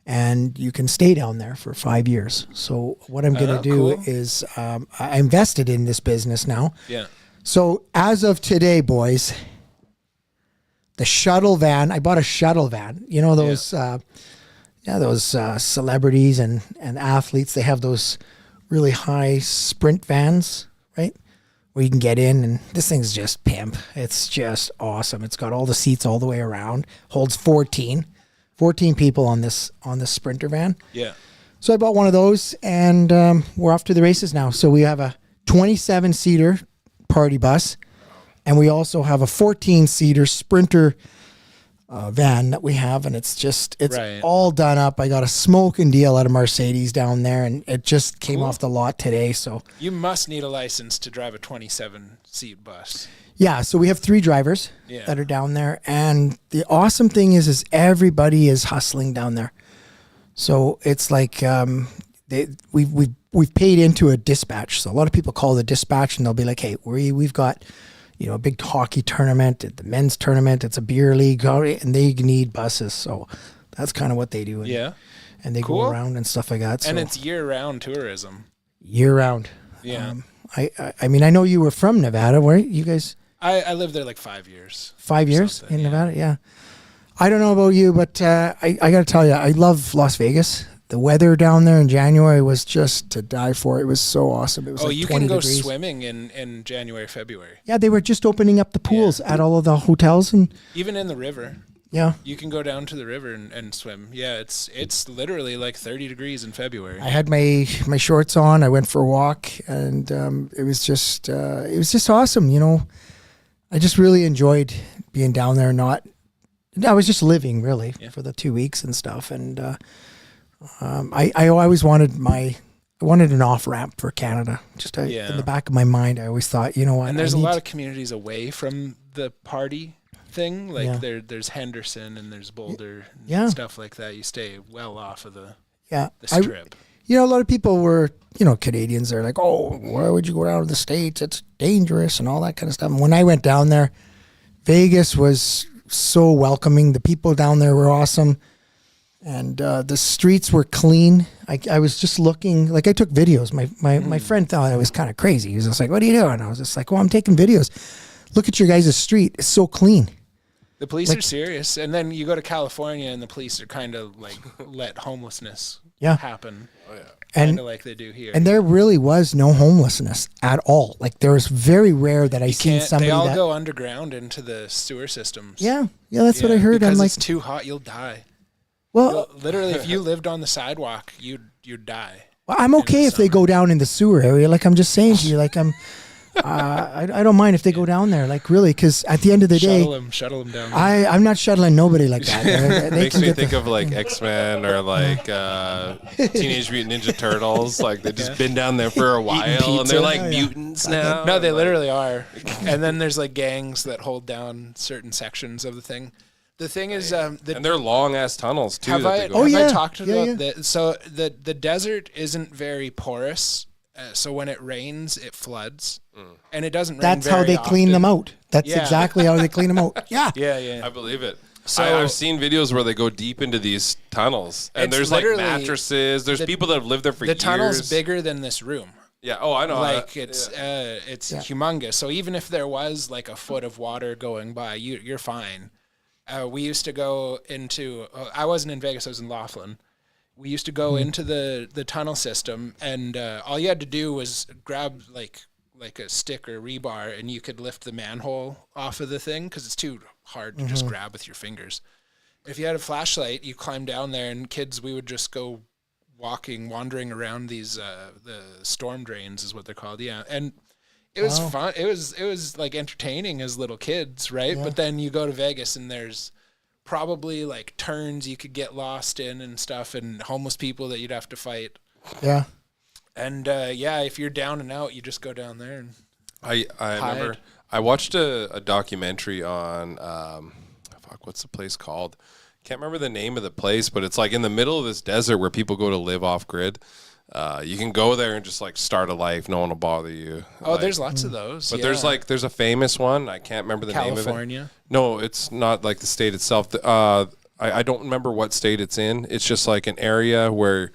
and you can stay down there for 5 years. So what I'm going to do is I invested in this business now. Yeah. So as of today, boys, the shuttle van, I bought a shuttle van. You know those celebrities and athletes, they have those really high sprint vans, right? Where you can get in, and this thing's just pimp. It's just awesome. It's got all the seats all the way around. Holds 14 people on this Sprinter van. Yeah. So I bought one of those, and we're off to the races now. So we have a 27-seater party bus, and we also have a 14-seater Sprinter van that we have, and it's Right. all done up. I got a smoking deal at a Mercedes down there, and it just came off the lot today. So You must need a license to drive a 27-seat bus. yeah, so we have 3 drivers that are down there, and the awesome thing is everybody is hustling down there. So it's like we've paid into a dispatch. So a lot of people call the dispatch, and they'll be like, "Hey, we've got a big hockey tournament, the men's tournament. It's a beer league, and they need buses." So that's kind of what they do. And they go around and stuff like that. So And it's year-round tourism. year round. Yeah. I mean, I know you were from Nevada, weren't you guys? I lived there like 5 years. 5 years in Nevada, yeah. I don't know about you, but I got to tell you, I love Las Vegas. The weather down there in January was just to die for. It was so awesome. It was like you 20 can go degrees. swimming in January, February. Yeah, they were just opening up the pools at all of the hotels, and Even in the river. yeah, You can go down to the river and swim. Yeah, it's literally like 30 degrees in February. I had my shorts on. I went for a walk, and it was just awesome. I just really enjoyed being down there. I was just living really for the 2 weeks and stuff, and I always wanted an off ramp for Canada. Just in the back of my mind, I always thought, you know what? And there's a lot of communities away from the party thing. Like there's Henderson and there's Boulder and stuff like that. You stay well off of the strip. A lot of people were, Canadians are like, "Oh, why would you go down to the States? It's dangerous," and all that kind of stuff. And when I went down there, Vegas was so welcoming. The people down there were awesome. And the streets were clean. I was just looking, like I took videos. My friend thought I was kind of crazy. He was just like, "What are you doing?" I was just like, "Well, I'm taking videos. Look at your guys' street. It's so clean." The police are serious. And then you go to California and the police are kind of like let homelessness happen. Oh, yeah. Kind of like they do here. And there really was no homelessness at all. Like there was very rare that I seen somebody They all that go underground into the sewer systems. Yeah, that's what I heard. Because I'm like, it's too hot, you'll die. Well, literally, if you lived on the sidewalk, you'd die. Well, I'm okay if they go down in the sewer area. Like I'm just saying to you, like I don't mind if they go down there. Like really, because at the end of the day, shuttle them down. I'm not shuttling nobody like that. They Makes me think of like X-Men or like Teenage Mutant Ninja Turtles. Like they've just been down there for a while and they're like mutants now. No, they literally are. And then there's like gangs that hold down certain sections of the thing. The thing is, and they're long ass tunnels too. Have I talked about that? So the desert isn't very porous. So when it rains, it floods, and it doesn't rain. That's how they clean them out. That's exactly how they clean them out. Yeah, yeah. I believe it. So I've seen videos where they go deep into these tunnels, and there's like mattresses. There's people that have lived there for years. The tunnel's bigger than this room. Yeah. Oh, I know. Like it's humongous. So even if there was like a foot of water going by, you're fine. We used to go into. I wasn't in Vegas. I was in Laughlin. We used to go into the tunnel system, and all you had to do was grab like a stick or rebar, and you could lift the manhole off of the thing because it's too hard to just grab with your fingers. If you had a flashlight, you climb down there, and we would just go wandering around these the storm drains is what they're called. Yeah, and it was fun. It was like entertaining as little kids, right? Yeah. But then you go to Vegas, and there's probably like turns you could get lost in and stuff, and homeless people that you'd have to fight. Yeah. And if you're down and out, you just go down there. And I remember I watched a documentary on fuck, what's the place called? Can't remember the name of the place, but it's like in the middle of this desert where people go to live off grid. You can go there and just like start a life. No one will bother you. Oh, like, there's lots of those. But there's a famous one. I can't remember the name of it. California? No, it's not like the state itself. I don't remember what state it's in. It's just like an area where,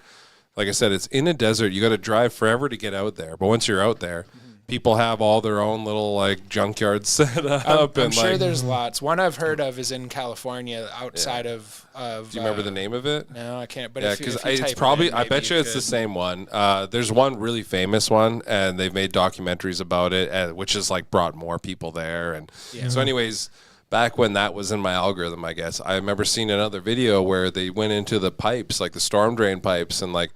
like I said, it's in a desert. You got to drive forever to get out there. But once you're out there, people have all their own little like junkyards set up. I'm sure there's lots. One I've heard of is in California, outside of. Do you remember the name of it? No, I can't. But yeah, because it's probably. I bet you it's the same one. There's one really famous one, and they've made documentaries about it, which has like brought more people there. And so, anyways, back when that was in my algorithm, I guess I remember seeing another video where they went into the pipes, like the storm drain pipes, and like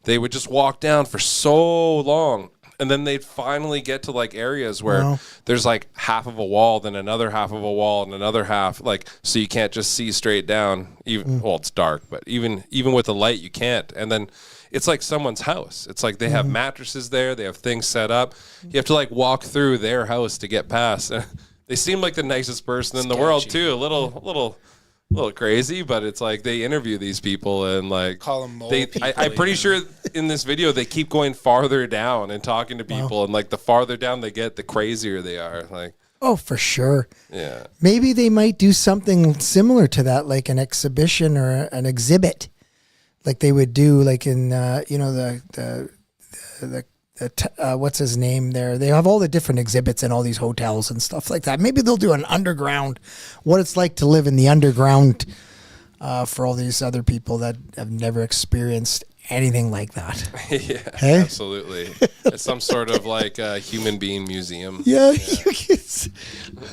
they would just walk down for so long. And then they'd finally get to like areas where there's like half of a wall, then another half of a wall, and another half, like, so you can't just see straight down. Even well, it's dark, but even with the light, you can't. And then it's like someone's house. It's like they have mattresses there, they have things set up. You have to like walk through their house to get past. They seem like the nicest person in the world too. A little crazy, but it's like they interview these people and like call them mole people, I'm pretty sure in this video they keep going farther down and talking to people, and like the farther down they get, the crazier they are. Like, oh, for sure. Yeah. Maybe they might do something similar to that, like an exhibition or an exhibit, like they would do, like in what's his name there? They have all the different exhibits in all these hotels and stuff like that. Maybe they'll do an underground, what it's like to live in the underground for all these other people that have never experienced anything like that. Yeah, hey? Absolutely. It's some sort of like a human being museum. Yeah.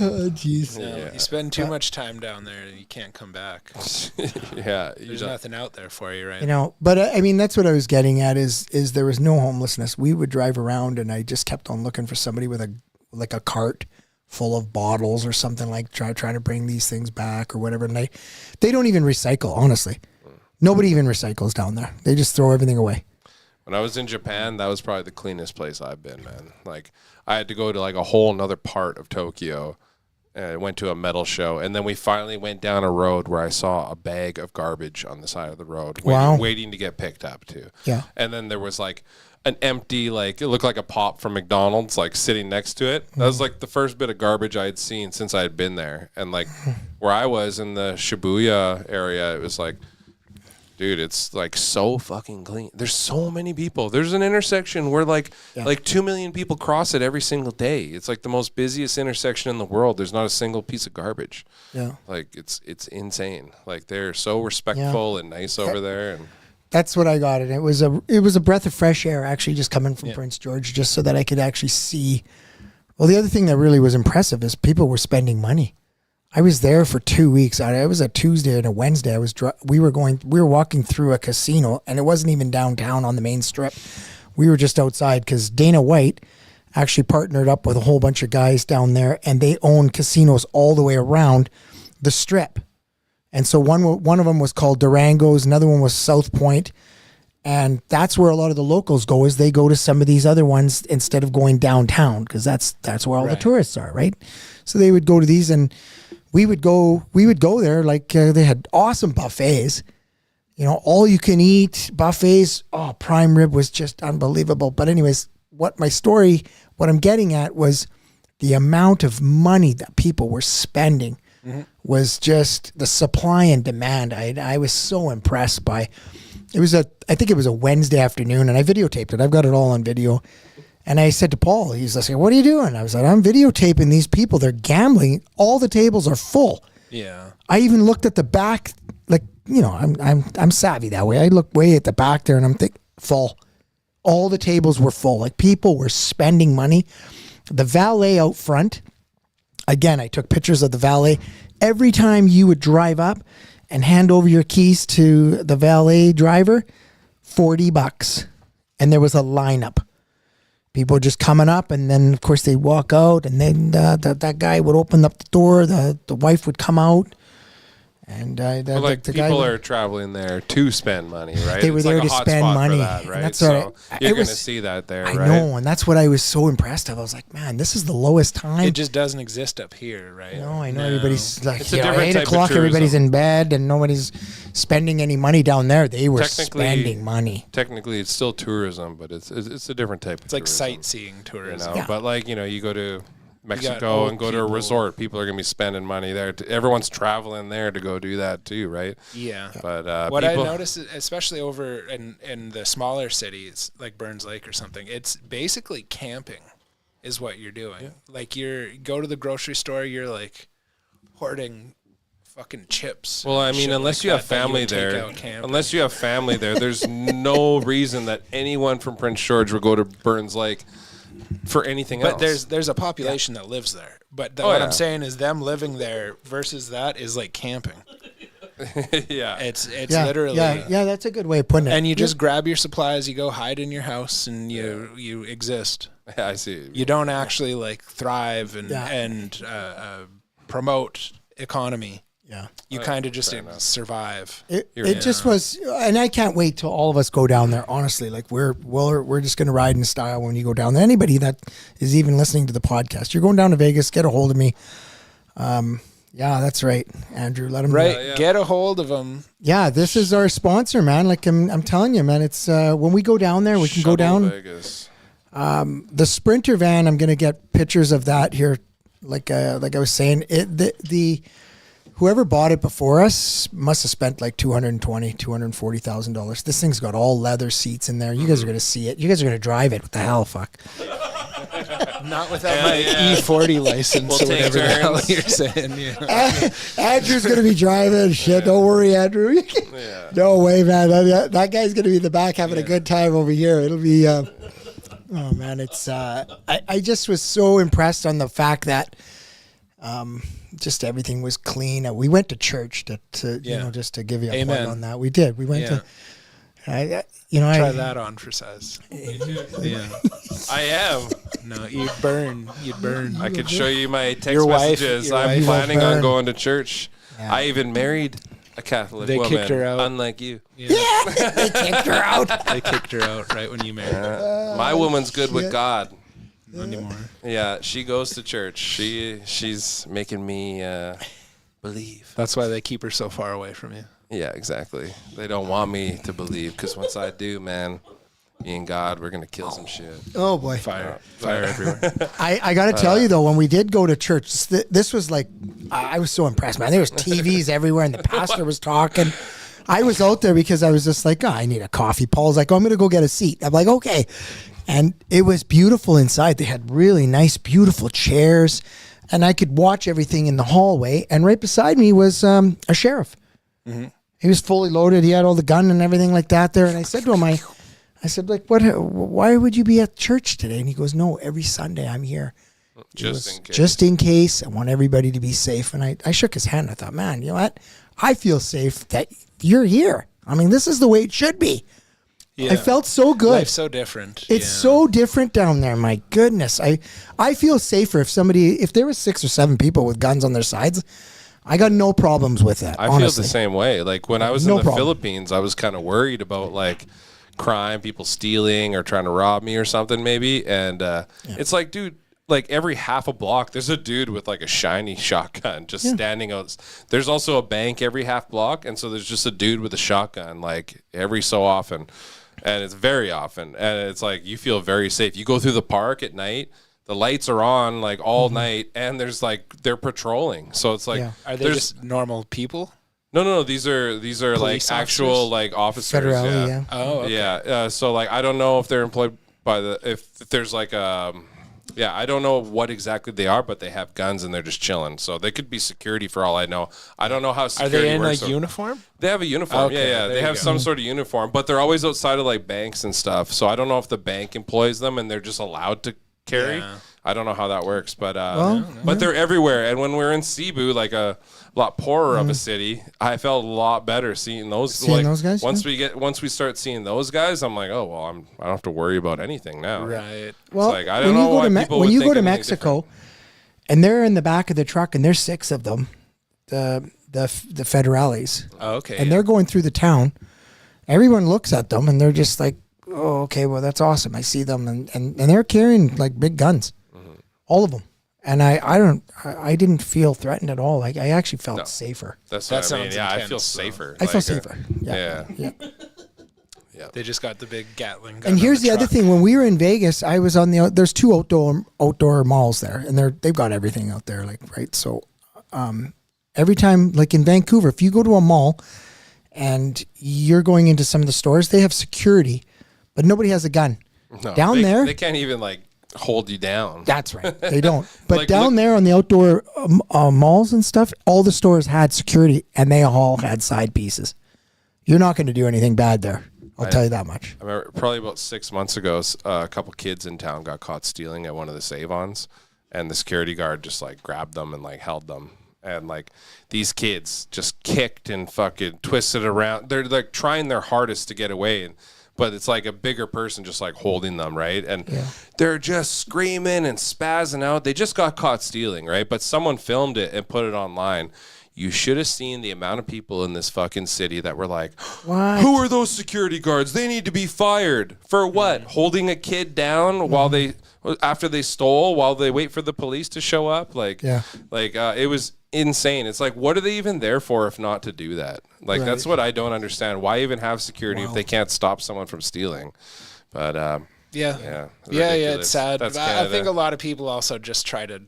Oh, jeez. You spend too much time down there and you can't come back. Yeah. There's nothing out there for you, right? You know, but I mean, that's what I was getting at is there was no homelessness. We would drive around and I just kept on looking for somebody with a cart full of bottles or something, like trying to bring these things back or whatever. And they don't even recycle, honestly. Nobody even recycles down there. They just throw everything away. When I was in Japan, that was probably the cleanest place I've been, man. Like, I had to go to like a whole another part of Tokyo. I went to a metal show, and then we finally went down a road where I saw a bag of garbage on the side of the road, waiting to get picked up too. Yeah. And then there was like an empty, like it looked like a pop from McDonald's, like sitting next to it. That was like the first bit of garbage I had seen since I had been there. And like where I was in the Shibuya area, it was like, dude, it's like so fucking clean. There's so many people. There's an intersection where like 2 million people cross it every single day. It's like the most busiest intersection in the world. There's not a single piece of garbage. Yeah. Like it's insane. Like they're so respectful and nice over there. And that's what I got. And it was a breath of fresh air actually just coming from Prince George, just so that I could actually see. Well, the other thing that really was impressive is people were spending money. I was there for 2 weeks. It was a Tuesday and a Wednesday. We were walking through a casino, and it wasn't even downtown on the main strip. We were just outside because Dana White actually partnered up with a whole bunch of guys down there, and they own casinos all the way around the strip. And so one of them was called Durango's, another one was South Point, and that's where a lot of the locals go. Is they go to some of these other ones instead of going downtown, because that's where all the tourists are, right? So they would go to these, and we would go there, like they had awesome buffets, all you can eat buffets. Oh, prime rib was just unbelievable. But anyways, what I'm getting at was the amount of money that people were spending was just the supply and demand. I was so impressed by, I think it was a Wednesday afternoon, and I videotaped it. I've got it all on video. And I said to Paul, he's like, "What are you doing?" I was like, "I'm videotaping these people. They're gambling. All the tables are full." Yeah. I even looked at the back, like, I'm savvy that way. I look way at the back there, and I'm thinking, full. All the tables were full. Like, people were spending money. The valet out front, again, I took pictures of the valet. Every time you would drive up and hand over your keys to the valet driver, $40. And there was a lineup. People just coming up, and then, of course, they'd walk out, and then that guy would open up the door. The wife would come out, And But like the guy people are traveling there to spend money, right? They were It's there like a to hot spend spot for money. that, And right? that's So what you're it going to was- see that there, I right? know, and that's what I was so impressed of. I was like, man, this is the lowest time. It just doesn't exist up here, right? No, I know everybody's like, It's a you know, different 8 type of o'clock, everybody's tourism. in bed and nobody's spending any money down there. They were Technically- spending money. Technically, it's still tourism, but it's a different type of It's like tourism. sightseeing tourism. Yeah. But like, you go to Mexico old and go to a people. resort, people are going to be spending money there. Everyone's traveling there to go do that too, right? Yeah. But What people, I noticed, especially over in the smaller cities like Burns Lake or something, it's basically camping is what you're doing. Like you go to the grocery store, you're like hoarding fucking chips. well, I and mean, shit unless like you have that family would take there, out camping. unless you have family there, there's no reason that anyone from Prince George would go to Burns Lake for anything But else. there's a population that lives there. But Oh, what yeah. I'm saying is them living there versus that is like camping. yeah. It's Yeah, literally yeah, that's a good way of putting it. and you just grab your supplies, you go hide in your house and you exist. I see. You don't actually like thrive and Yeah. promote economy. Yeah. You kind of just fair enough. survive. It just was, and I can't wait till all of us go down there. Honestly, like we're just going to ride in style when you go down there. Anybody that is even listening to the podcast, you're going down to Vegas, get a hold of me. Yeah, that's right, Andrew. Let him Right, know. yeah. get a hold of them. Yeah, this is our sponsor, man. Like I'm telling you, man. It's when we go down there, we can go Shuttle down. Vegas. The Sprinter van, I'm going to get pictures of that here. Like I was saying, the whoever bought it before us must have spent like $240,000. This thing's got all leather seats in there. You guys are going to see it. You guys are going to drive it. What the hell, fuck? Not without my E40 license We'll or take whatever the hell turns. you're saying. Yeah. Andrew's going to be driving. Shit, don't worry, Andrew. No way, man. That guy's going to be in the back having a good time over here. It'll be. Oh man, it's. I just was so impressed on the fact that. Just everything was clean. We went to church to you know, just to give you a Amen. plug on that. We did. We went to. Try that on for size. Yeah. I am. No, you'd burn. I could show you my text Your wife- messages. your I'm wife planning will on burn. going to church. Yeah. I even married a Catholic They woman. kicked her out. Unlike you. They kicked her out. They kicked her out right when you married her. My woman's good with God. Not anymore. Yeah, she goes to church. She's making me believe. That's why they keep her so far away from you. Yeah, exactly. They don't want me to believe because once I do, man, me and God, we're gonna kill some shit. Oh boy. Fire everywhere. I got to tell you though, when we did go to church, this was like, I was so impressed, man. There was TVs everywhere, and the pastor was talking. I was out there because I was just like, I need a coffee. Paul's like, I'm gonna go get a seat. I'm like, okay. And it was beautiful inside. They had really nice, beautiful chairs, and I could watch everything in the hallway. And right beside me was a sheriff. Mm-hmm. He was fully loaded. He had all the gun and everything like that there. And I said to him, I said, like, why would you be at church today? And he goes, no, every Sunday I'm here. Just in case. I want everybody to be safe. And I shook his hand. I thought, man, you know what? I feel safe that you're here. I mean, this is the way it should be. Yeah. I felt so good. Life's so different. It's so different down there. My goodness. I feel safer if there was 6 or 7 people with guns on their sides. I got no problems with that. I honestly. feel the same way. Like when I was No in the problem. Philippines, I was kind of worried about like crime, people stealing or trying to rob me or something maybe. And it's like, dude, like every half a block, there's a dude with like a shiny shotgun just standing out. There's also a bank every half block. And so there's just a dude with a shotgun like every so often. And it's very often. And it's like you feel very safe. You go through the park at night. The lights are on like all night, and there's like they're patrolling. So it's like, Are they just normal people? No. These are like Police actual officers? like officers. Federally, yeah. yeah. Oh, okay. Yeah. So like I don't know if they're employed by if there's like I don't know what exactly they are, but they have guns and they're just chilling. So they could be security for all I know. I don't know how Are security they in a works. uniform? They have a uniform. Okay, Yeah. there They you have go. some sort of uniform, but they're always outside of like banks and stuff. So I don't know if the bank employs them and they're just allowed to carry. Yeah. I don't know how that works, but they're everywhere. And when we're in Cebu, like a lot poorer of a city, I felt a lot better seeing those. Those guys, once we start seeing those guys, I'm like, oh well, I don't have to worry about anything now. Right. Well, like, I don't know why people when would you think go to anything Mexico, and they're in the back of the truck, and there's 6 of them. the federales. Oh, okay. And they're going through the town. Everyone looks at them and they're just like, oh, okay, well, that's awesome. I see them. And they're carrying like big guns, all of them. And I didn't feel threatened at all. Like I actually felt safer. That's what I mean. Yeah, I feel safer. I feel safer. Yeah. They just got the big Gatling gun. And here's the other truck. thing: when we were in Vegas, I was on there's 2 outdoor malls there, and they've got everything out there, like right. So, every time, like in Vancouver, if you go to a mall and you're going into some of the stores, they have security, but nobody has a gun. No, Down there, they can't even like hold you down. That's right. They don't. But Like, down there on the outdoor malls and stuff, all the stores had security, and they all had side pieces. You're not going to do anything bad there. I'll tell you that much. I remember probably about 6 months ago, a couple kids in town got caught stealing at one of the Save-Ons, and the security guard just like grabbed them and like held them. And like these kids just kicked and fucking twisted around. They're like trying their hardest to get away, but it's like a bigger person just like holding them, right? And they're just screaming and spazzing out. They just got caught stealing, right? But someone filmed it and put it online. You should have seen the amount of people in this fucking city that were like, what? Who are those security guards? They need to be fired. For what? Holding a kid down while after they stole, while they wait for the police to show up? It was insane. It's like, what are they even there for if not to do that? Like, that's what I don't understand. Why even have security if they can't stop someone from stealing? But, yeah, ridiculous. it's sad. That's I think a lot of people also just try to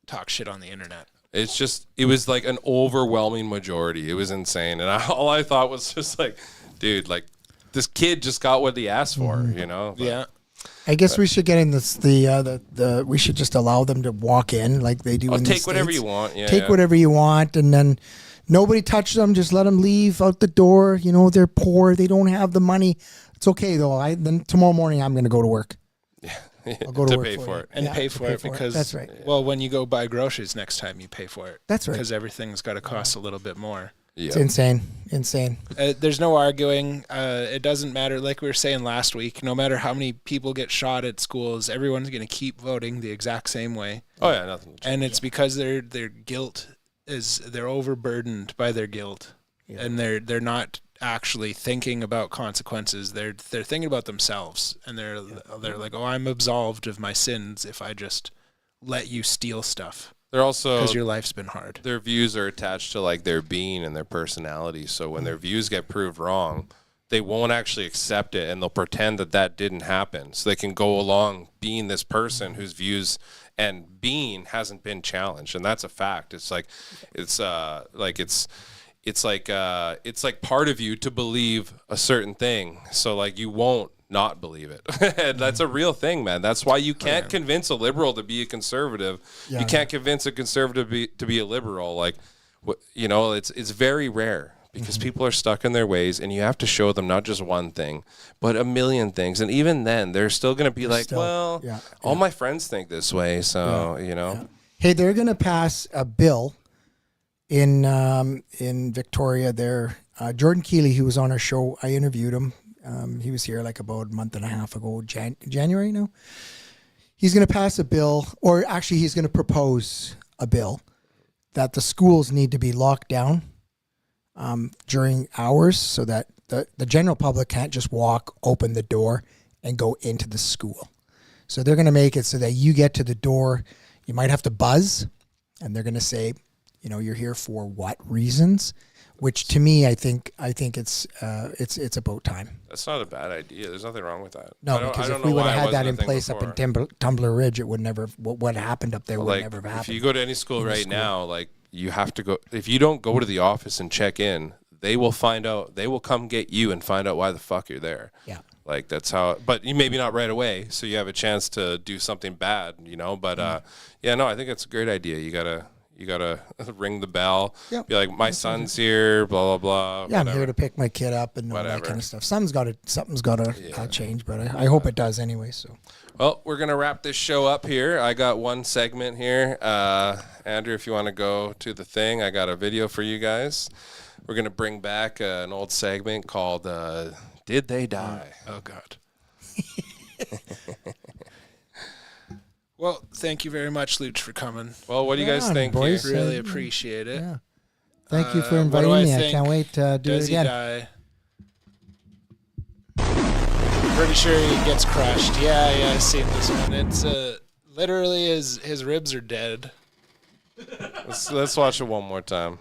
talk shit on the internet. It's just, it was like an overwhelming majority. It was insane. And all I thought was just like, dude, like this kid just got what he asked for, you know? Yeah. I guess we should get in this, we should just allow them to walk in like they do in the take whatever States. you want. Yeah, Take whatever you want, and then nobody touch them. Just let them leave out the door. You know, they're poor. They don't have the money. It's okay, though. Then tomorrow morning I'm going to go to work. I'll go to work pay for it. And pay for it because, that's right. Well, when you go buy groceries next time, you pay for it. That's right. Because everything's got to cost a little bit more. It's insane. There's no arguing. It doesn't matter. Like we were saying last week, no matter how many people get shot at schools, everyone's going to keep voting the exact same way. Oh yeah, nothing. And it's because their guilt they're overburdened by their guilt, and they're not actually thinking about consequences. They're thinking about themselves, and they're like, oh, I'm absolved of my sins if I just let you steal stuff. They're also, because your life's been hard. Their views are attached to like their being and their personality. So when their views get proved wrong, they won't actually accept it, and they'll pretend that didn't happen, so they can go along being this person whose views and being hasn't been challenged, and that's a fact. It's like it's like part of you to believe a certain thing, so like you won't not believe it. And that's a real thing, man. That's why you can't convince a liberal to be a conservative. You can't convince a conservative to be a liberal. Like, you know, it's very rare because people are stuck in their ways, and you have to show them not just one thing, but a million things. And even then, they're still going to be all my friends think this way, so you know. Yeah. Hey, they're going to pass a bill in Victoria there. Jordan Keeley, who was on our show, I interviewed him. He was here like about a month and a half ago, January now. He's going to pass a bill, or actually he's going to propose a bill that the schools need to be locked down during hours, so that the general public can't just walk, open the door, and go into the school. So they're going to make it so that you get to the door, you might have to buzz, and they're going to say, you know, you're here for what reasons? Which to me, I think it's about time. That's not a bad idea. There's nothing wrong with that. No, because if we would have had that in place up in Tumbler Ridge, it would never. What happened up there would never have happened. If you go to any school right now, like you have to go. If you don't go to the office and check in, they will find out. They will come get you and find out why the fuck you're there. Yeah. Like that's how. But you maybe not right away, so you have a chance to do something bad, you know. But no, I think it's a great idea. You gotta ring the bell. Yep. Be like, my son's here. Blah blah blah. Yeah, whatever. I'm here to pick my kid up and all that kind of stuff. Something's got to change, but I hope it does anyway. So. Well, we're gonna wrap this show up here. I got one segment here. Andrew, if you want to go to the thing, I got a video for you guys. We're gonna bring back an old segment called "Did They Die?" Oh God. Well, thank you very much, Luch, for coming. Well, what do you guys think? Boys, Really appreciate it. Yeah. Thank you for what inviting do I me. I think? can't wait to do Does it again. he die? Pretty sure he gets crushed. Yeah, I've seen this one. It's literally his ribs are dead. Let's watch it one more time.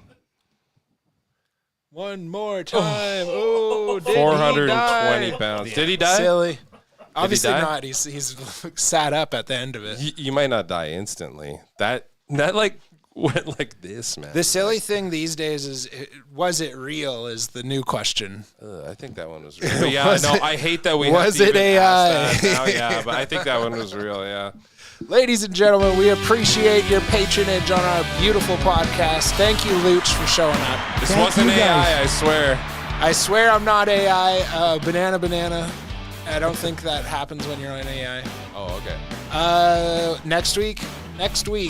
One more time. Oh, did 420 he die? pounds. Yeah, Did he die? Silly. Obviously die? not. He's sat up at the end of it. You might not die instantly. That like went like this, man. The silly thing these days is, was it real? Is the new question. I think that one was real. But yeah, no, I hate that we was have to it even AI? ask that now. Yeah, but I think that one was real. Yeah. Ladies and gentlemen, we appreciate your patronage on our beautiful podcast. Thank you, Luch, for showing up. This wasn't AI, I swear. I swear I'm not AI. Banana. I don't think that happens when you're on AI. Oh, okay. Next week,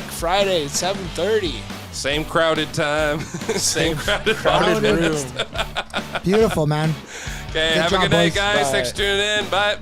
Friday, 7:30. Same crowded time. Same crowded room. Beautiful, man. Okay, Good have job, a good night, boys. guys. Bye. Thanks for tuning in. Bye.